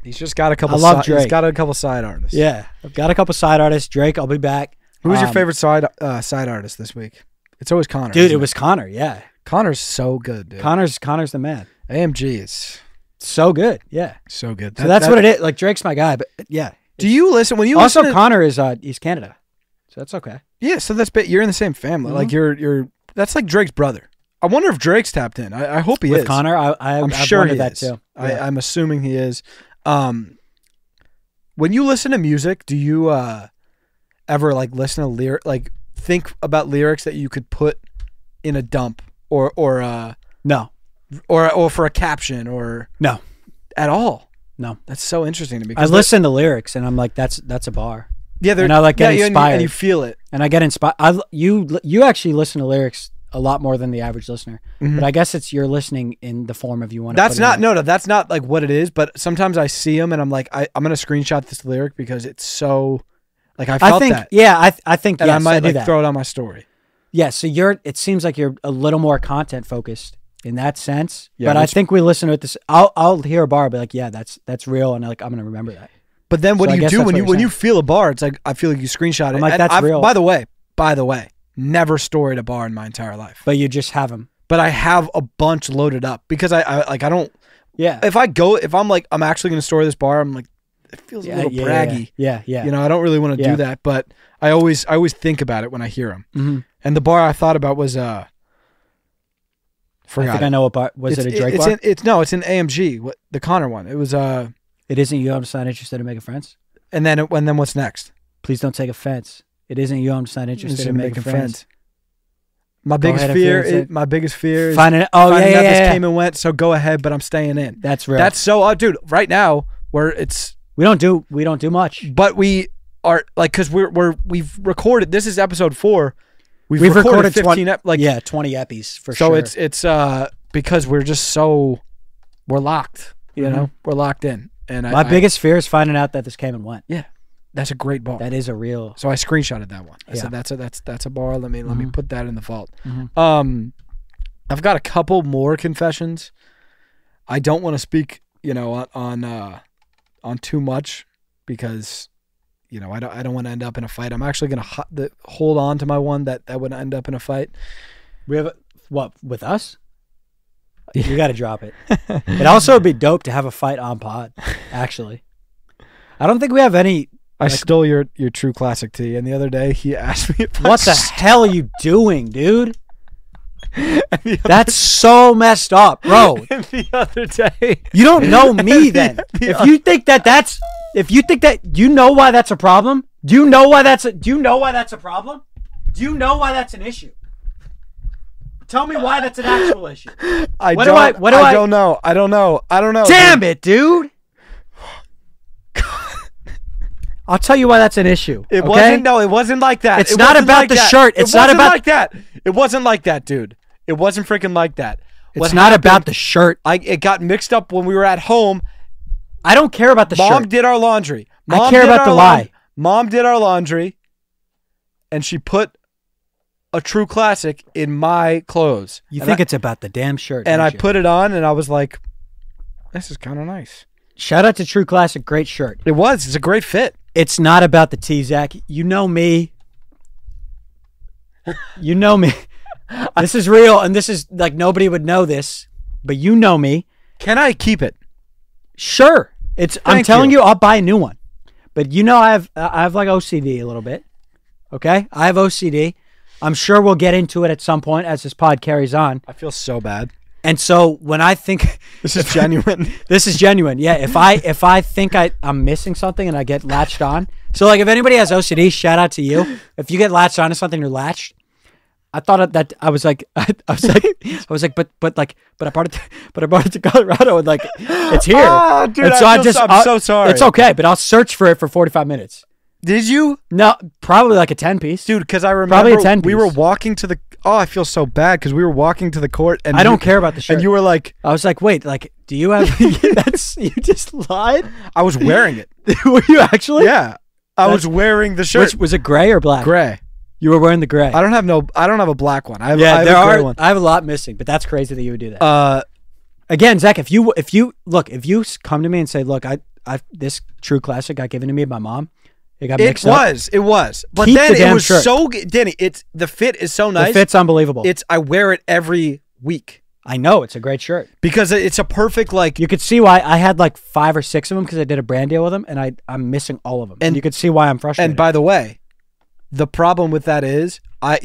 He's just got a couple. I love Drake. He's got a couple side artists. Yeah, I've got a couple side artists. Drake, I'll be back. Who's your favorite side artist this week? It's always Connor. Dude, it was Connor. Yeah, Connor's so good, dude. Connor's the man. AMG is so good. Yeah, so good. So that's what it is. Like Drake's my guy, but yeah. Do you listen when you also listen to, Connor is he's Canada, so that's okay. Yeah, so you're in the same family. Like you're that's like Drake's brother. I wonder if Drake's tapped in. I hope he is. With Connor, I'm sure he that is. too. Yeah. I'm assuming he is. When you listen to music, do you ever like listen to think about lyrics that you could put in a dump or no, or for a caption or no at all? No, that's so interesting to me. I listen to lyrics and I'm like, that's a bar. Yeah, and I like get inspired and you feel it, and I get inspired. You actually listen to lyrics a lot more than the average listener, but I guess it's you're listening in the form of you want to. That's not no, that's not like what it is. But sometimes I see them and I'm like, I'm gonna screenshot this lyric because it's so, like I think that. Yeah, I think and yes, I might like throw it on my story. Yeah, so it seems like you're a little more content focused in that sense. Yeah, but I think we listen to it. I'll hear a bar, be like, yeah, that's real, and like I'm gonna remember that. But then when you feel a bar, it's like I feel like you screenshot it. I'm like, that's real. By the way, never storied a bar in my entire life. But you just have them. But I have a bunch loaded up because I don't. Yeah. If I'm like I'm actually gonna story this bar, I'm like it feels a little braggy. Yeah. You know, I don't really want to do that, but I always think about it when I hear them. Mm-hmm. And the bar I thought about was forgot. I think I know what bar. Was it a Drake bar? It's an AMG. The Connor one. It was It isn't you. I'm just not interested in making friends. And then what's next? Please don't take offense. It isn't you. I'm just not interested in making friends. My biggest fear is finding out this came and went. So go ahead, but I'm staying in. That's real. That's so, dude. Right now, we don't do much, but we are like because we've recorded. This is episode 4. We've recorded 15 20 epis for sure. So it's because we're just we're locked. You know, we're locked in. And my biggest fear is finding out that this came and went. Yeah. That's a great bar. That is a real. So I screenshotted that one. I said that's a bar. Let me put that in the vault. I've got a couple more confessions. I don't want to speak, on too much because, I don't want to end up in a fight. I'm actually going to hold on to my one that would end up in a fight. We have what with us? You got to drop it. It also would be dope to have a fight on pod. Actually, I don't think we have any. I stole your True Classic tea, and the other day he asked me if what the hell are you doing, dude? That's so messed up, bro. And the other day, you don't know me then. If you think that you know why that's a problem? Do you know why that's a problem? Do you know why that's an issue? Tell me why that's an actual issue. I don't know. Damn it, dude. I'll tell you why that's an issue. It wasn't like that. It's not about the shirt. It's not about like that. It wasn't like that, dude. It wasn't freaking like that. It's not about the shirt. It got mixed up when we were at home. I don't care about the shirt. Mom did our laundry. I care about the lie. Mom did our laundry, and she put a True Classic in my clothes. You think it's about the damn shirt. And I put it on, and I was like, this is kind of nice. Shout out to True Classic. Great shirt. It was. It's a great fit. It's not about the tee, Zach. You know me. You know me. This is real, and this is like nobody would know this, but you know me. Can I keep it? Sure. I'm telling you, I'll buy a new one. But I have like OCD a little bit. Okay? I have OCD. I'm sure we'll get into it at some point as this pod carries on. I feel so bad. And so when I think this is genuine, this is genuine. Yeah. If I think I'm missing something and I get latched on. So like if anybody has OCD, shout out to you. If you get latched on to something, you're latched. I thought that I was like, but I brought it to Colorado and like it's here. Oh, dude, and so I'm so sorry. It's okay, but I'll search for it for 45 minutes. Did you? No, probably like a 10-piece. Dude, because I remember Probably a 10 we were piece. walking to the. Oh, I feel so bad because we were walking to the court and I don't care about the shirt. And you were like, I was like, wait, like, do you have? That's you just lied. I was wearing it. Were you actually? Yeah, I was wearing the shirt. Was it gray or black? Gray. You were wearing the gray. I don't have a black one. I have Yeah, I have there a gray are. one. I have a lot missing, but that's crazy that you would do that. Again, Zach, if you come to me and say, look, I this True Classic got given to me by my mom. It got mixed up. It was. But Keep then the damn it was shirt. so Danny, the fit is so nice. The fit's unbelievable. I wear it every week. I know it's a great shirt because it's a perfect like. You could see why I had like 5 or 6 of them because I did a brand deal with them, and I'm missing all of them. And you could see why I'm frustrated. And by the way, the problem with that is I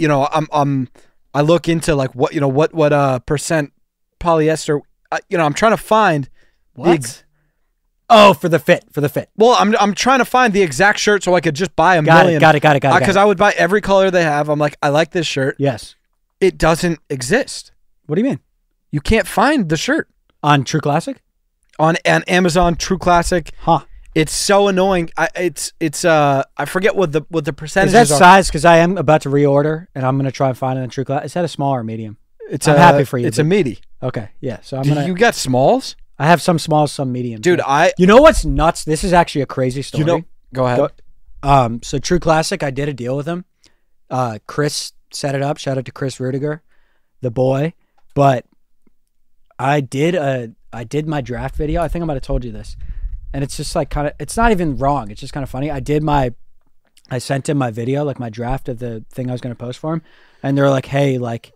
look into like what percent polyester. I'm trying to find what. For the fit. Well, I'm trying to find the exact shirt so I could just buy a million. Got it. Because I would buy every color they have. I'm like, I like this shirt. Yes. It doesn't exist. What do you mean? You can't find the shirt on True Classic. On Amazon True Classic. Huh. It's so annoying. I forget what the percentages is that size? Because I am about to reorder and I'm gonna try and find it on True Classic. Is that a small or medium? I'm happy for you. It's a meaty. Okay. Yeah. So you got smalls? I have some smalls, some mediums. Dude, you know what's nuts? This is actually a crazy story. Go ahead. So True Classic, I did a deal with him. Chris set it up. Shout out to Chris Rudiger, the boy. But I did my draft video. I think I might have told you this. And it's just like it's not even wrong. It's just kind of funny. I sent him my video, like my draft of the thing I was going to post for him. And they're like, hey, like,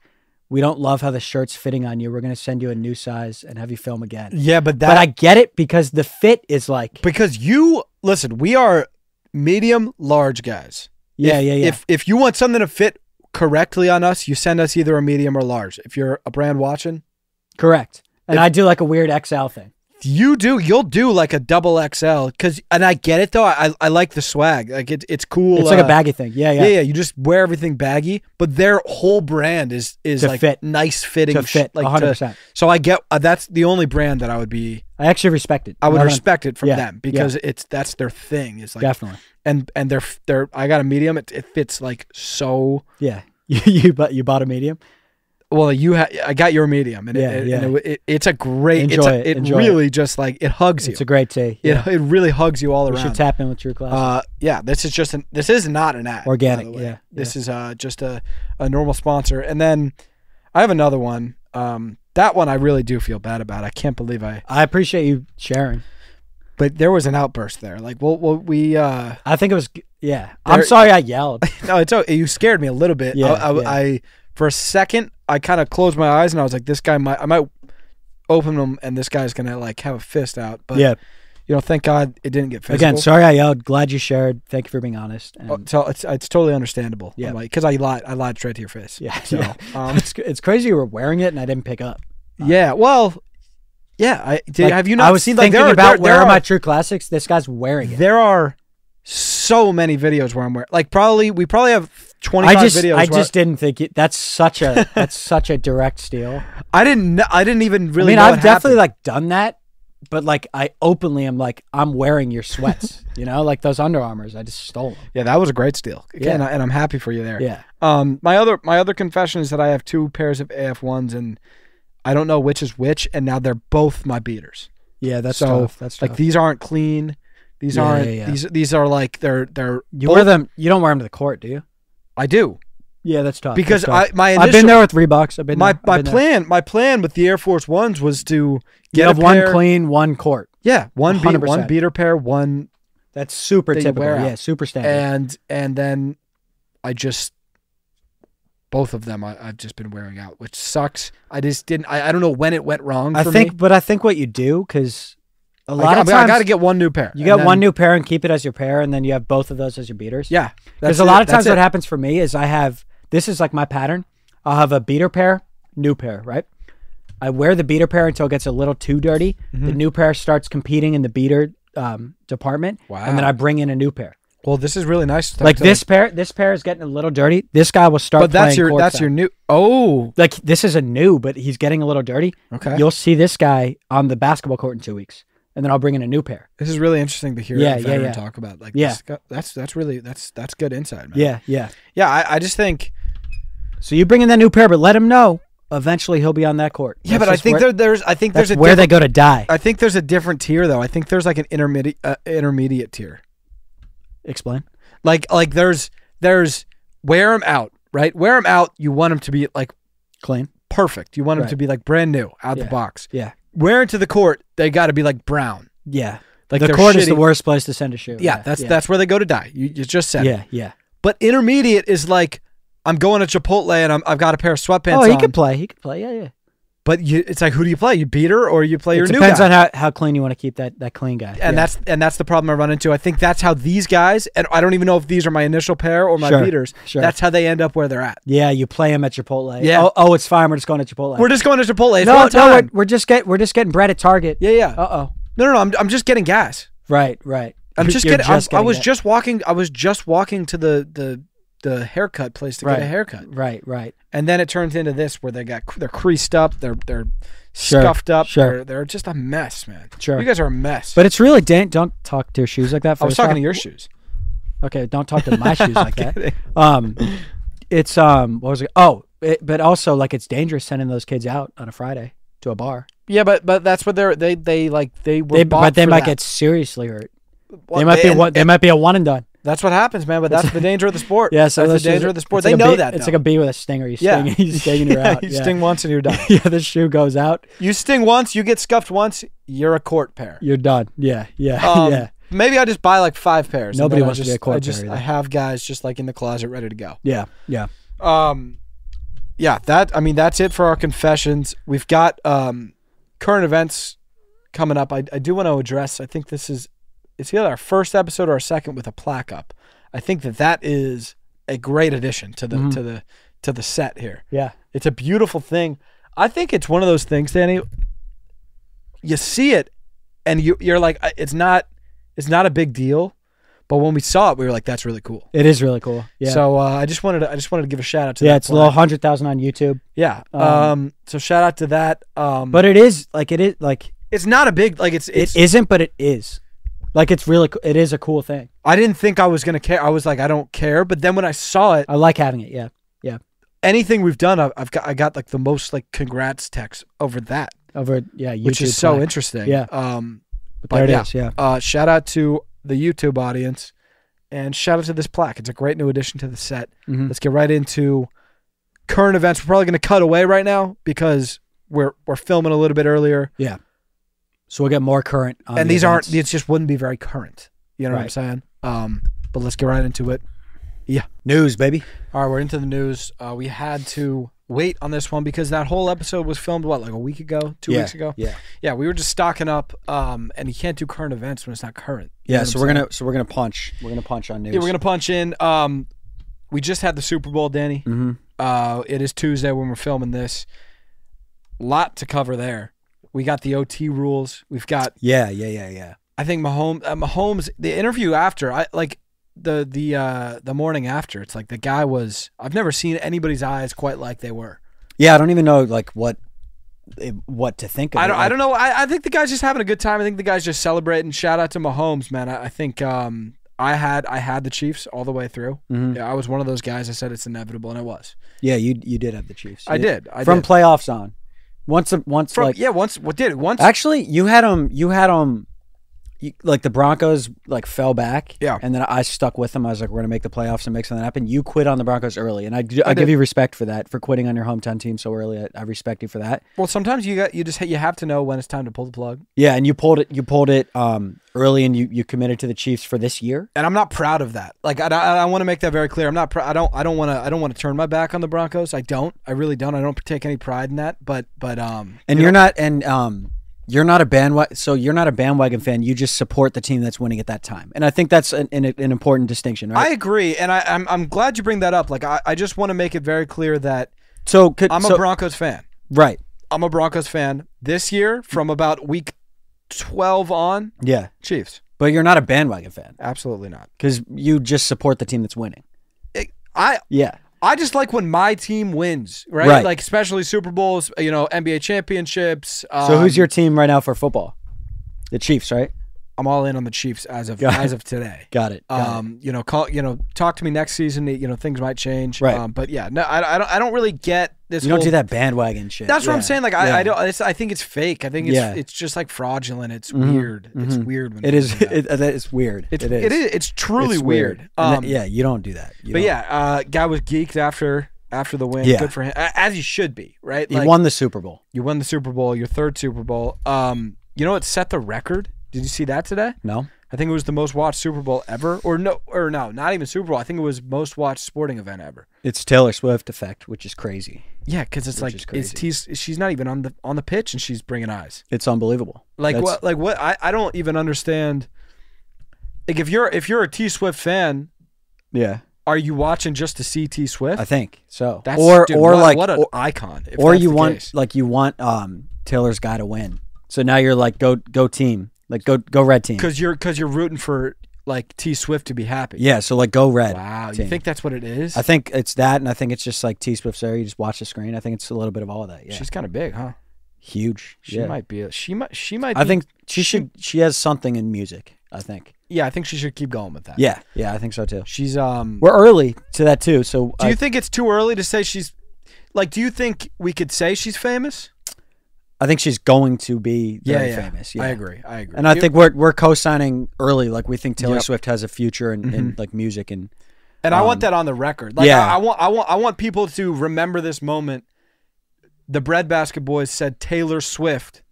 we don't love how the shirt's fitting on you. We're going to send you a new size and have you film again. Yeah, but I get it because the fit is like. Because we are medium, large guys. Yeah. If you want something to fit correctly on us, you send us either a medium or large. If you're a brand watching. Correct. And I do like a weird XL thing. You'll do like a double XL and I get it though. I like the swag. Like it's cool. It's like a baggy thing. Yeah. Yeah. You just wear everything baggy, but their whole brand is like fit. Nice fitting to fit, like 100%. So I get that's the only brand that I would be. I actually respect it. I would respect it from them because that's their thing. It's like definitely. And they're I got a medium. It fits like so. Yeah. You bought a medium. Well, I got your medium, and it's a great. It really just like it hugs you. It's a great tee. Yeah. It really hugs you all around. You should tap in with True Classic. Yeah, this is not an ad. Organic. Yeah. This is just a normal sponsor, and then I have another one. That one I really do feel bad about. I can't believe I appreciate you sharing, but there was an outburst there. Like, we. I think it was. Yeah. I'm sorry I yelled. No, it's okay. You scared me a little bit. Yeah. I for a second. I kind of closed my eyes and I was like, this guy I might open them and this guy's going to like have a fist out. But, thank God it didn't get physical. Again, sorry I yelled. Glad you shared. Thank you for being honest. And so it's totally understandable. Yeah. Because I lied straight to your face. Yeah. So, it's crazy you were wearing it and I didn't pick up. Yeah. Well, yeah. Have you not I was seen thinking about where are my True Classics? This guy's wearing it. There are so many videos where I'm wearing we probably have 25 videos. I just didn't think that's such a direct steal. I didn't even really. I've definitely like done that, but like I openly am like I'm wearing your sweats. Like those Under Armours. I just stole them. Yeah, that was a great steal. Yeah. And I'm happy for you there. Yeah. My other confession is that I have 2 pairs of AF1s and I don't know which is which, and now they're both my beaters. Yeah, that's tough. That's tough. Like these aren't clean. These aren't. Yeah. These are like they're. You wear them. You don't wear them to the court, do you? I do. Yeah, that's tough. Because I've been there with Reeboks. My plan with the Air Force Ones was to get one clean, one court. Yeah, one beater pair, one. That's super typical. Yeah, super standard. And then I just both of them I've just been wearing out, which sucks. I just didn't. I don't know when it went wrong. I think what you do because. A lot of times, I got to get one new pair. You got one new pair and keep it as your pair, and then you have both of those as your beaters. Yeah, because a lot of times what happens for me is this is like my pattern. I'll have a beater pair, new pair, right? I wear the beater pair until it gets a little too dirty. Mm-hmm. The new pair starts competing in the beater department, and then I bring in a new pair. Well, this is really nice. Like this pair is getting a little dirty. This guy will start. But that's your new. Oh, like this is a new, but he's getting a little dirty. Okay, you'll see this guy on the basketball court in 2 weeks. and then I'll bring in a new pair. This is really interesting to hear a veteran talk about. Like, that's good insight, man. Yeah. I just think. So you bring in that new pair, but let him know eventually he'll be on that court. Yeah, but I think there's where they go to die. I think there's a different tier though. I think there's like an intermediate tier. Explain. Like there's wear him out, right? Wear him out. You want him to be like clean, perfect. You want him to be like brand new out the box. Yeah. Wear into the court, they got to be like brown. Yeah. Like the court is the worst place to send a shoe. Yeah, that's where they go to die. You just said. Yeah, yeah. But intermediate is like, I'm going to Chipotle and I've got a pair of sweatpants on. Oh, he could play. He could play. Yeah, yeah. But it's like, who do you play? You beat her or you play your new guy? It depends on how clean you want to keep that clean guy. And that's the problem I run into. I think that's how these guys, and I don't even know if these are my initial pair or my beaters. Sure. That's how they end up where they're at. Yeah, you play them at Chipotle. Yeah. Oh, it's fine. We're just going to Chipotle. We're just going to Chipotle. It's no, we're just getting bread at Target. Yeah, yeah. Uh-oh. No. I'm just getting gas. Right. I was just walking to the haircut place to get a haircut. Right. And then it turns into this where they're creased up, they're scuffed up, they're just a mess, man. Sure. You guys are a mess. But it's really don't talk to your shoes like that. I was talking to your shoes. Okay, don't talk to my shoes like that. It's what was it? Oh, but also like it's dangerous sending those kids out on a Friday to a bar. Yeah, but that's what they might get seriously hurt. Well, they might be a one and done. That's what happens, man. But that's the danger of the sport. Yeah, so that's the danger of the sport. They know that. It's like a bee with a stinger. You sting, you sting and you're out. You sting once and you're done. Yeah, the shoe goes out. You sting once, you get scuffed once, you're a court pair. You're done. Yeah. Yeah. Maybe I just buy like 5 pairs. Nobody wants to be a court pair. I have guys just like in the closet ready to go. Yeah. That's it for our confessions. We've got current events coming up. I do want to address. I think it's either our first episode or our second with a plaque up. I think that is a great addition to the set here. Yeah, it's a beautiful thing. I think it's one of those things, Danny. You see it, and you're like, it's not a big deal, but when we saw it, we were like, that's really cool. It is really cool. Yeah. So I just wanted to give a shout out to that. Yeah, it's a little 100,000 on YouTube. Yeah. So shout out to that. But it is like it's not a big it isn't, but it is. Like it is a cool thing. I didn't think I was gonna care. I was like, I don't care. But then when I saw it, I like having it. Yeah. Anything we've done, I got like the most like congrats texts over that. YouTube, which is so interesting. Yeah. But there it is. Yeah. Shout out to the YouTube audience, and shout out to this plaque. It's a great new addition to the set. Mm-hmm. Let's get right into current events. We're probably gonna cut away right now because we're filming a little bit earlier. Yeah. So we'll get more current. And these just wouldn't be very current. You know what I'm saying? But let's get right into it. Yeah. News, baby. All right, we're into the news. We had to wait on this one because that whole episode was filmed, like a week ago, 2 weeks ago? Yeah. Yeah, we were just stocking up, and you can't do current events when it's not current. Yeah, so we're gonna punch. We're gonna punch on news. Yeah, we're gonna punch in. We just had the Super Bowl, Danny. Mm-hmm. It is Tuesday when we're filming this. Lot to cover there. We got the OT rules. We've got Yeah. I think Mahomes. The interview after, the morning after, it's like the guy was. I've never seen anybody's eyes quite like they were. Yeah, I don't even know like what to think of. I don't know. I think the guy's just having a good time. I think the guy's just celebrating. Shout out to Mahomes, man. I think I had the Chiefs all the way through. Mm-hmm. Yeah, I was one of those guys. I said it's inevitable, and it was. Yeah, you did have the Chiefs. I did. From playoffs on. Once. Actually, you had them. Like the Broncos fell back. Yeah. And then I stuck with them. I was like, we're gonna make the playoffs and make something happen. You quit on the Broncos early, and I give you respect for that, for quitting on your hometown team so early. I respect you for that. Well, sometimes you have to know when it's time to pull the plug. Yeah, and you pulled it early, and you committed to the Chiefs for this year. And I'm not proud of that. Like I want to make that very clear. I'm not. I don't want to turn my back on the Broncos. I don't. I really don't. I don't take any pride in that. But you're not a bandwagon. So you're not a bandwagon fan. You just support the team that's winning at that time, and I think that's an important distinction, right? I agree, and I'm glad you bring that up. Like I just want to make it very clear that I'm a Broncos fan. Right. I'm a Broncos fan this year from about week 12 on. Yeah, Chiefs. But you're not a bandwagon fan. Absolutely not. Because you just support the team that's winning. I just like when my team wins, right? Like especially Super Bowls, NBA championships. So who's your team right now for football? The Chiefs, right? I'm all in on the Chiefs as of today. Got it. You know, talk to me next season. You know, things might change. Right. But yeah, no, I don't really get this. You don't do that bandwagon shit. That's what I'm saying. Like I don't. I think it's fake. I think it's just like fraudulent. It's weird. It's weird. When it's weird. It is. It's truly weird. Yeah, you don't do that. Guy was geeked after the win. Yeah. Good for him, as he should be. Right. He won the Super Bowl. You won the Super Bowl. Your third Super Bowl. You know what set the record? Did you see that today? No. I think it was the most watched Super Bowl ever. Or no, not even Super Bowl. I think it was most watched sporting event ever. It's Taylor Swift effect, which is crazy. Yeah, because she's not even on the pitch and she's bringing eyes. It's unbelievable. What? I don't even understand. Like if you're a T Swift fan, yeah, are you watching just to see T Swift? I think so. That's what an icon. Or you want Taylor's guy to win. So now you're like go team, like go red team. Because you're rooting for like T Swift to be happy. Yeah, so like go red. Wow, team. You think that's what it is? I think it's that, and I think it's just like T Swift's there. You just watch the screen. I think it's a little bit of all of that. Yeah, she's kind of big, huh? Huge. She might be. She might. I think she should. She has something in music. I think. Yeah, I think she should keep going with that. Yeah, I think so too. She's We're early to that too. So do you think it's too early to say she's like? Do you think we could say she's famous? I think she's going to be very famous. Yeah, I agree. And I think we're co-signing early. Like we think Taylor Swift has a future in like music and I want that on the record. Like I want people to remember this moment. The Breadbasket Boys said Taylor Swift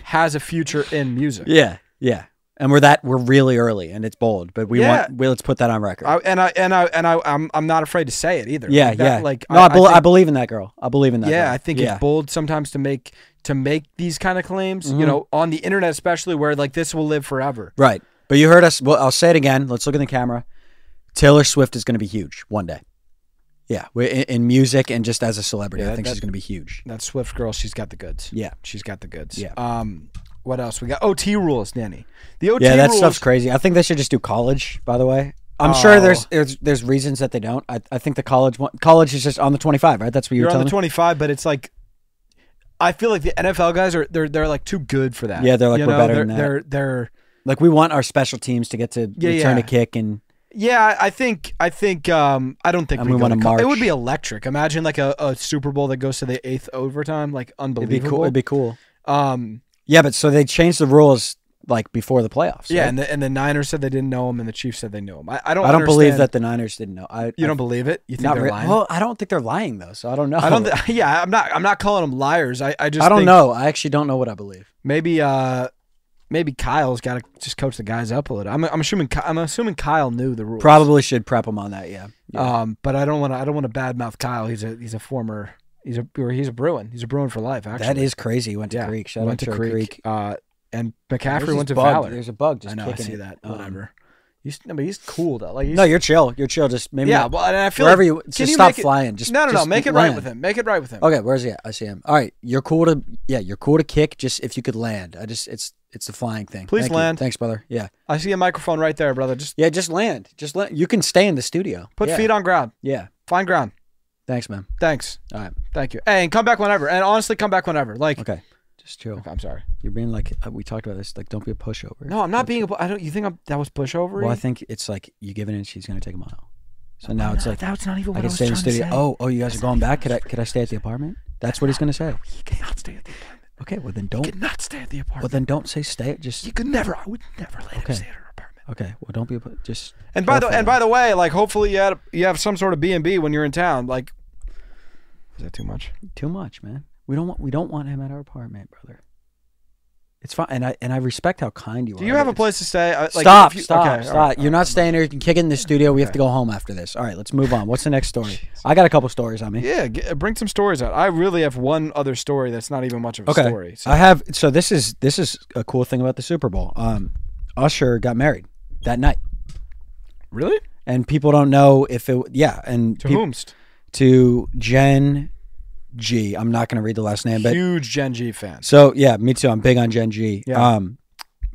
has a future in music. Yeah. And we're really early and it's bold, but let's put that on record. I'm not afraid to say it either. Yeah. Like I believe in that girl. I believe in that. Yeah, girl. I think it's bold sometimes to make these kind of claims. You know, on the internet especially, where like this will live forever. Right. But you heard us. Well, I'll say it again. Let's look in the camera. Taylor Swift is going to be huge one day. Yeah, in music and just as a celebrity, I think she's going to be huge. That Swift girl, she's got the goods. Yeah, she's got the goods. Yeah. What else we got? OT rules, Danny. The OT that rules, stuff's crazy. I think they should just do college. By the way, I'm sure there's reasons that they don't. I think the college is just on the 25, right? That's what you're telling me. On the 25, but it's like I feel like the NFL guys are they're like too good for that. Yeah, they're like we're better than that. They're like we want our special teams to get to return a kick and. Yeah, I think I don't think we want to march. It would be electric. Imagine like a Super Bowl that goes to the 8th overtime, like unbelievable. It'd be cool. Yeah, but so they changed the rules like before the playoffs. Yeah, right? and the Niners said they didn't know him, and the Chiefs said they knew him. I don't believe that the Niners didn't know. You don't believe it? You think they're lying? Well, I don't think they're lying though, so I don't know. I'm not calling them liars. I don't know. I actually don't know what I believe. Maybe Kyle's got to just coach the guys up a little. I'm assuming Kyle knew the rules. Probably should prep him on that. Yeah. But I don't want to badmouth Kyle. He's a former. He's a Bruin. He's a Bruin for life. Actually, that is crazy. He went to Creek. Shout out to Creek. And McCaffrey went to Valor. There's a bug. Just I know. Kicking I see that. Whatever. He's cool though. Like no, you're chill. You're chill. Just maybe. Yeah. Well, and I feel wherever like, just stop flying. Just no. Make it right with him. Make it right with him. Okay. Where's he at? I see him. All right. You're cool to kick. Just if you could land. It's the flying thing. Please land. Thanks, brother. Yeah. I see a microphone right there, brother. Just land. Just land. You can stay in the studio. Put feet on ground. Yeah. Find ground. Thanks, man. Thanks. All right. Thank you. Hey, and come back whenever. And honestly, come back whenever. Like. Okay. Just chill. Okay, I'm sorry. You're being like we talked about this. Like, don't be a pushover. No, I'm not being a. You think that was pushover? Well, I think it's like you give it in. She's gonna take a mile. So now it's like that's not even what I can stay in the studio. Oh, you guys are going back. Could I stay at the apartment? That's what he's gonna say. You cannot stay at the apartment. Okay, well then don't. You cannot stay at the apartment. Well then don't say stay. Just you could never. I would never let him stay at her apartment. Okay, well don't be just. And by the way, like hopefully you have some sort of B&B when you're in town. Like, is that too much? Too much, man. We don't want him at our apartment, brother. It's fine, and I respect how kind you are. Do you have a place to stay? Stop. Right, you're not staying here. You can kick it in the studio. We have to go home after this. All right, let's move on. What's the next story? Jeez. I got a couple stories on me. Yeah, bring some stories out. I really have one other story that's not even much of a story. So. I have. So this is a cool thing about the Super Bowl. Usher got married that night. Really? And people don't know if it. Yeah, and to whomst? To Jen G. I'm not going to read the last name, but huge Gen G fan. So yeah, me too. I'm big on Gen G. Yeah.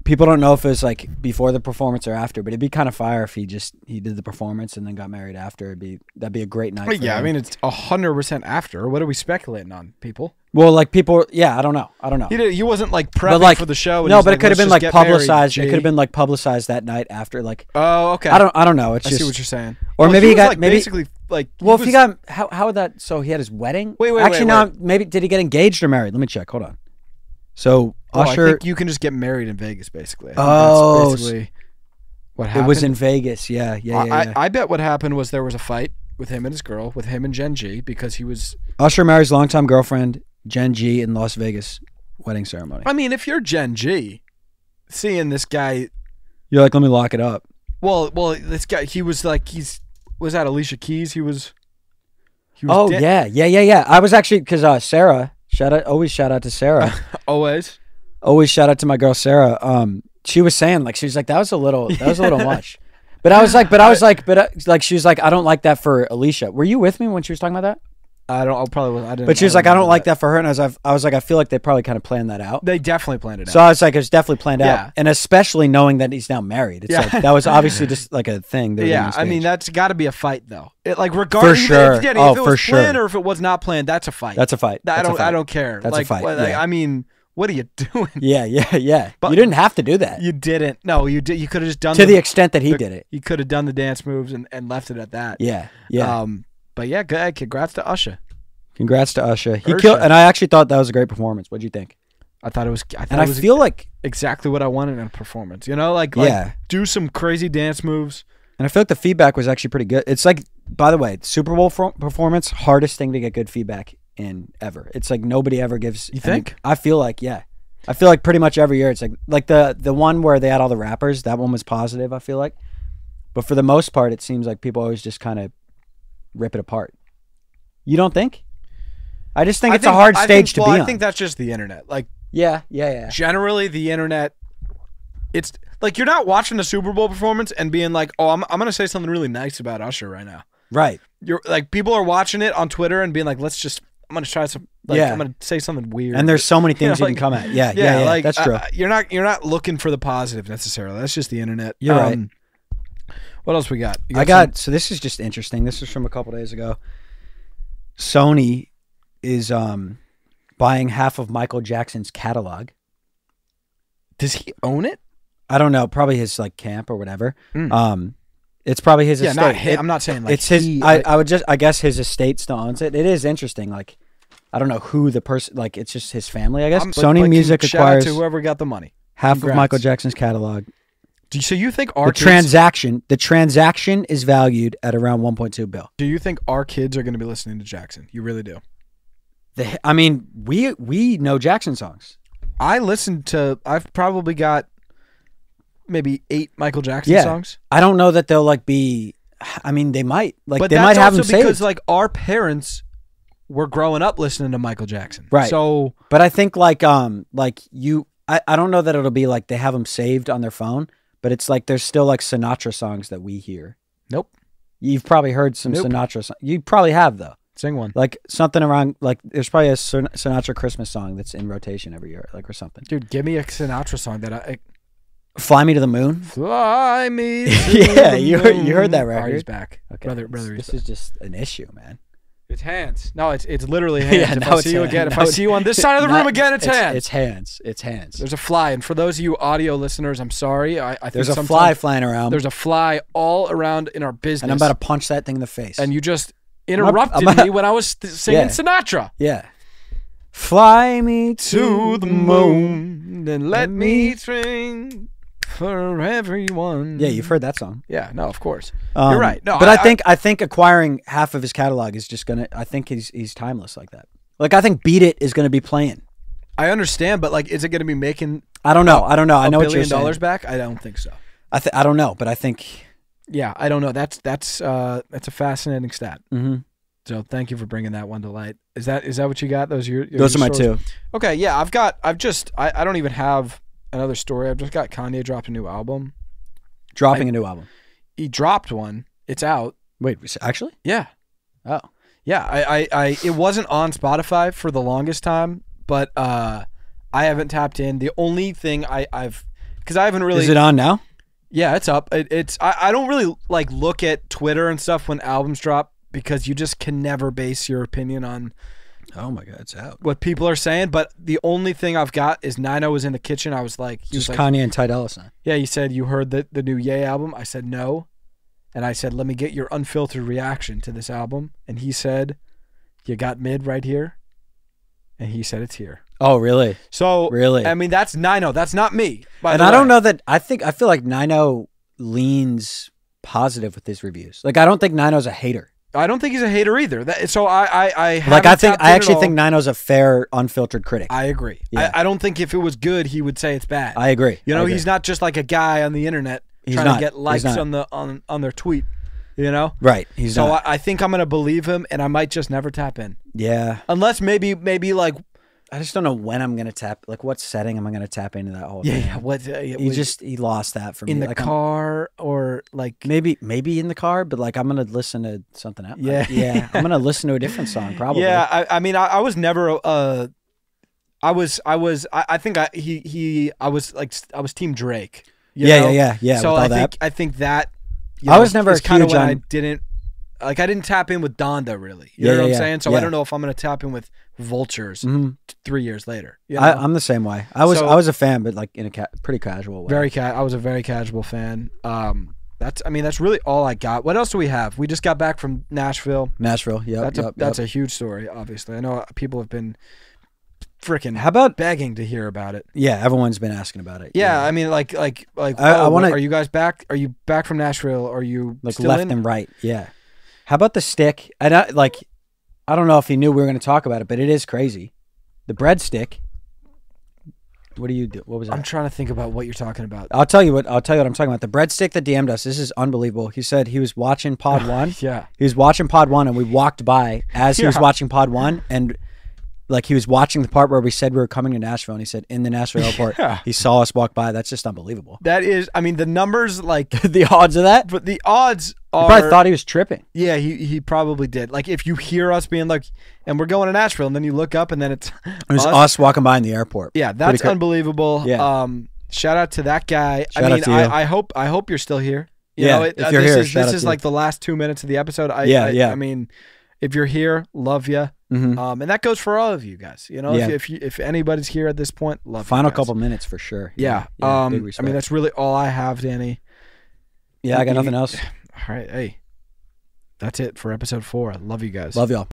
people don't know if it was like before the performance or after, but it'd be kind of fire if he did the performance and then got married after. That'd be a great night. Yeah, for him. I mean it's 100% after. What are we speculating on, people? Well, like people, yeah, I don't know. He wasn't like prepping for the show. No, but it could have been like publicized. It could have been like publicized that night after. Like, oh, okay. I don't know. It's I just, see what you're saying. Or maybe he got like maybe basically like. Well, if he got how would that? So he had his wedding. Wait. Actually, no. Maybe did he get engaged or married? Let me check. Hold on. So Usher, I think you can just get married in Vegas, basically. Oh, that's basically what happened. It was in Vegas. Yeah. I bet what happened was there was a fight with him and his girl, with him and Gen G, because he was Usher marries longtime girlfriend Gen G in Las Vegas wedding ceremony. I mean, if you're Gen G, seeing this guy, you're like, let me lock it up. Well, this guy, he was like, was that Alicia Keys? He was oh yeah. I was actually because Sarah. Always shout out to Sarah. Always shout out to my girl Sarah. She was saying like she was like that was a little much, but I was like she was like I don't like that for Alicia. Were you with me when she was talking about that? I didn't. But she was like I don't like that for her, and I was like I feel like they probably kind of planned that out. They definitely planned it out. So I was like it was definitely planned out, and especially knowing that he's now married. It's like that was obviously just like a thing. Yeah, I mean that's got to be a fight though. It like regardless for sure. If it was planned or if it was not planned, that's a fight. That's a fight. I don't care. That's like, a fight. Like, I mean, what are you doing? Yeah. But you didn't have to do that. You didn't. No, you did. You could have just done to the extent that he did it. You could have done the dance moves and left it at that. Yeah. But yeah, good. Congrats to Usher. Congrats to Usher. He killed, and I actually thought that was a great performance. What'd you think? I thought it was. I feel like exactly what I wanted in a performance. You know, like do some crazy dance moves. And I feel like the feedback was actually pretty good. It's like, by the way, Super Bowl performance, hardest thing to get good feedback in ever. It's like nobody ever gives. You think? I feel like I feel like pretty much every year it's like the one where they had all the rappers. That one was positive. I feel like, but for the most part, it seems like people always just kind of rip it apart. You don't think? I just think it's a hard stage to be on. I think that's just the internet. Like, yeah. Generally, the internet, it's like you're not watching the Super Bowl performance and being like, "Oh, I'm gonna say something really nice about Usher right now." Right. You're like people are watching it on Twitter and being like, "I'm gonna try some. I'm gonna say something weird." And there's so many things you can come at. Yeah. Like, that's true. You're not looking for the positive necessarily. That's just the internet. You're right. What else we got? So this is just interesting. This is from a couple days ago. Sony is buying half of Michael Jackson's catalog. Does he own it? I don't know. Probably his like camp or whatever. It's probably his estate. Not his, I'm not saying like it's his. I guess his estate still owns it. It is interesting. Like I don't know who the person. Like it's just his family. I guess Sony Music acquires to whoever got the money. Half of Michael Jackson's catalog. So you think the transaction is valued at around 1.2 bill. Do you think our kids are going to be listening to Jackson? You really do? I mean, we know Jackson songs. I've probably got maybe 8 Michael Jackson songs. I don't know that they'll like be. I mean, they might but they might have them saved because like our parents were growing up listening to Michael Jackson, right? So, but I think I don't know that it'll be like they have them saved on their phone, but it's like there's still like Sinatra songs that we hear. Nope. You've probably heard some Sinatra songs. You probably have though. Sing one. Like something around like there's probably a Sinatra Christmas song that's in rotation every year, like or something. Dude, give me a Sinatra song that I. Fly Me to the Moon. Fly me. To yeah, the you heard that record. Oh, he's back. Okay, brother. This is just an issue, man. It's hands. No, it's literally hands. Yeah, if I see you again, if I see you on this side of the room again, it's hands. It's hands. It's hands. There's a fly, and for those of you audio listeners, I'm sorry. I think there's a fly flying around. There's a fly all around in our business, and I'm about to punch that thing in the face. And you just interrupted me when I was singing Sinatra. Yeah. Fly me to the moon, then let me sing for everyone. Yeah, you've heard that song. Yeah, no, of course. You're right. No, but I think acquiring half of his catalog is just gonna. I think he's timeless like that. Like I think Beat It is gonna be playing. I understand, but like, is it gonna be making? I don't know. I know $1 what you're billion saying. back. I don't think so. I don't know, but I think. Yeah, I don't know. That's a fascinating stat. Mm-hmm. So thank you for bringing that one to light. Is that what you got? Those are Those are my stories? 2. Okay, yeah, I don't even have another story. I've just got Kanye dropped a new album. Dropping a new album. He dropped one. It's out. Wait, actually? Yeah. Oh. Yeah, I it wasn't on Spotify for the longest time, but I haven't tapped in. The only thing I've because I haven't really. Is it on now? Yeah, it's up. I don't really like look at Twitter and stuff when albums drop because you just can never base your opinion on. Oh my God, it's out. What people are saying, but the only thing I've got is Nino was in the kitchen. I was like, Just Kanye and Ty Dolla $ign. Yeah, he said you heard the new Ye album. I said no, and I said let me get your unfiltered reaction to this album, and he said, you got mid right here, and he said it's here. Oh really? So really, I mean that's Nino. That's not me. And I don't know that. I feel like Nino leans positive with his reviews. Like I don't think Nino's a hater. I don't think he's a hater either. So I actually think Nino's a fair, unfiltered critic. I agree. Yeah. I don't think if it was good, he would say it's bad. I agree. You know, he's not just like a guy on the internet trying to get likes on their tweet. You know, right? He's so not. I think I'm gonna believe him, and I might just never tap in. Yeah. Unless maybe like I just don't know when I'm gonna tap. Like, what setting am I gonna tap into that whole thing? Yeah. What he lost that for me. In the like car or like maybe in the car, but like I'm gonna listen to something else. Yeah. Yeah. I'm gonna listen to a different song probably. Yeah. I mean I was never I was Team Drake. Yeah. So I think that I was never kind of when I didn't tap in with Donda really. You know what I'm saying? So I don't know if I'm gonna tap in with Vultures 3 years later. You know? I'm the same way. I was a fan, but like in a pretty casual way. I was a very casual fan. That's really all I got. What else do we have? We just got back from Nashville. Yeah. That's a huge story. Obviously, I know people have been freaking begging to hear about it. Yeah, everyone's been asking about it. Yeah, I mean, like. I want to. Are you guys back? Are you back from Nashville? Are you like still left in? and right? Yeah. How about the stick? And I don't know if he knew we were going to talk about it, but it is crazy. The breadstick. What do you do? What was that? I'm trying to think about what you're talking about. I'll tell you what I'm talking about. The breadstick that DM'd us. This is unbelievable. He said he was watching Pod 1. Yeah. He was watching Pod 1 and we walked by as he was watching Pod 1 and like he was watching the part where we said we were coming to Nashville and he said in the Nashville airport he saw us walk by. That's just unbelievable. That is, I mean, the numbers like the odds of that, but the odds are. He probably thought he was tripping. Yeah, he probably did. Like if you hear us being like, and we're going to Nashville, and then you look up and then it was us walking by in the airport. Yeah, that's unbelievable. Yeah. Shout out to that guy. Shout out to you. I hope you're still here. You yeah, know, if you're here, this is like the last 2 minutes of the episode. I mean, if you're here, love you. And that goes for all of you guys. You know, if anybody's here at this point, love Final you guys. couple minutes for sure. Yeah. Big I respect. mean, that's really all I have, Danny. Yeah, I got nothing else. All right. Hey, that's it for episode 4. I love you guys. Love y'all.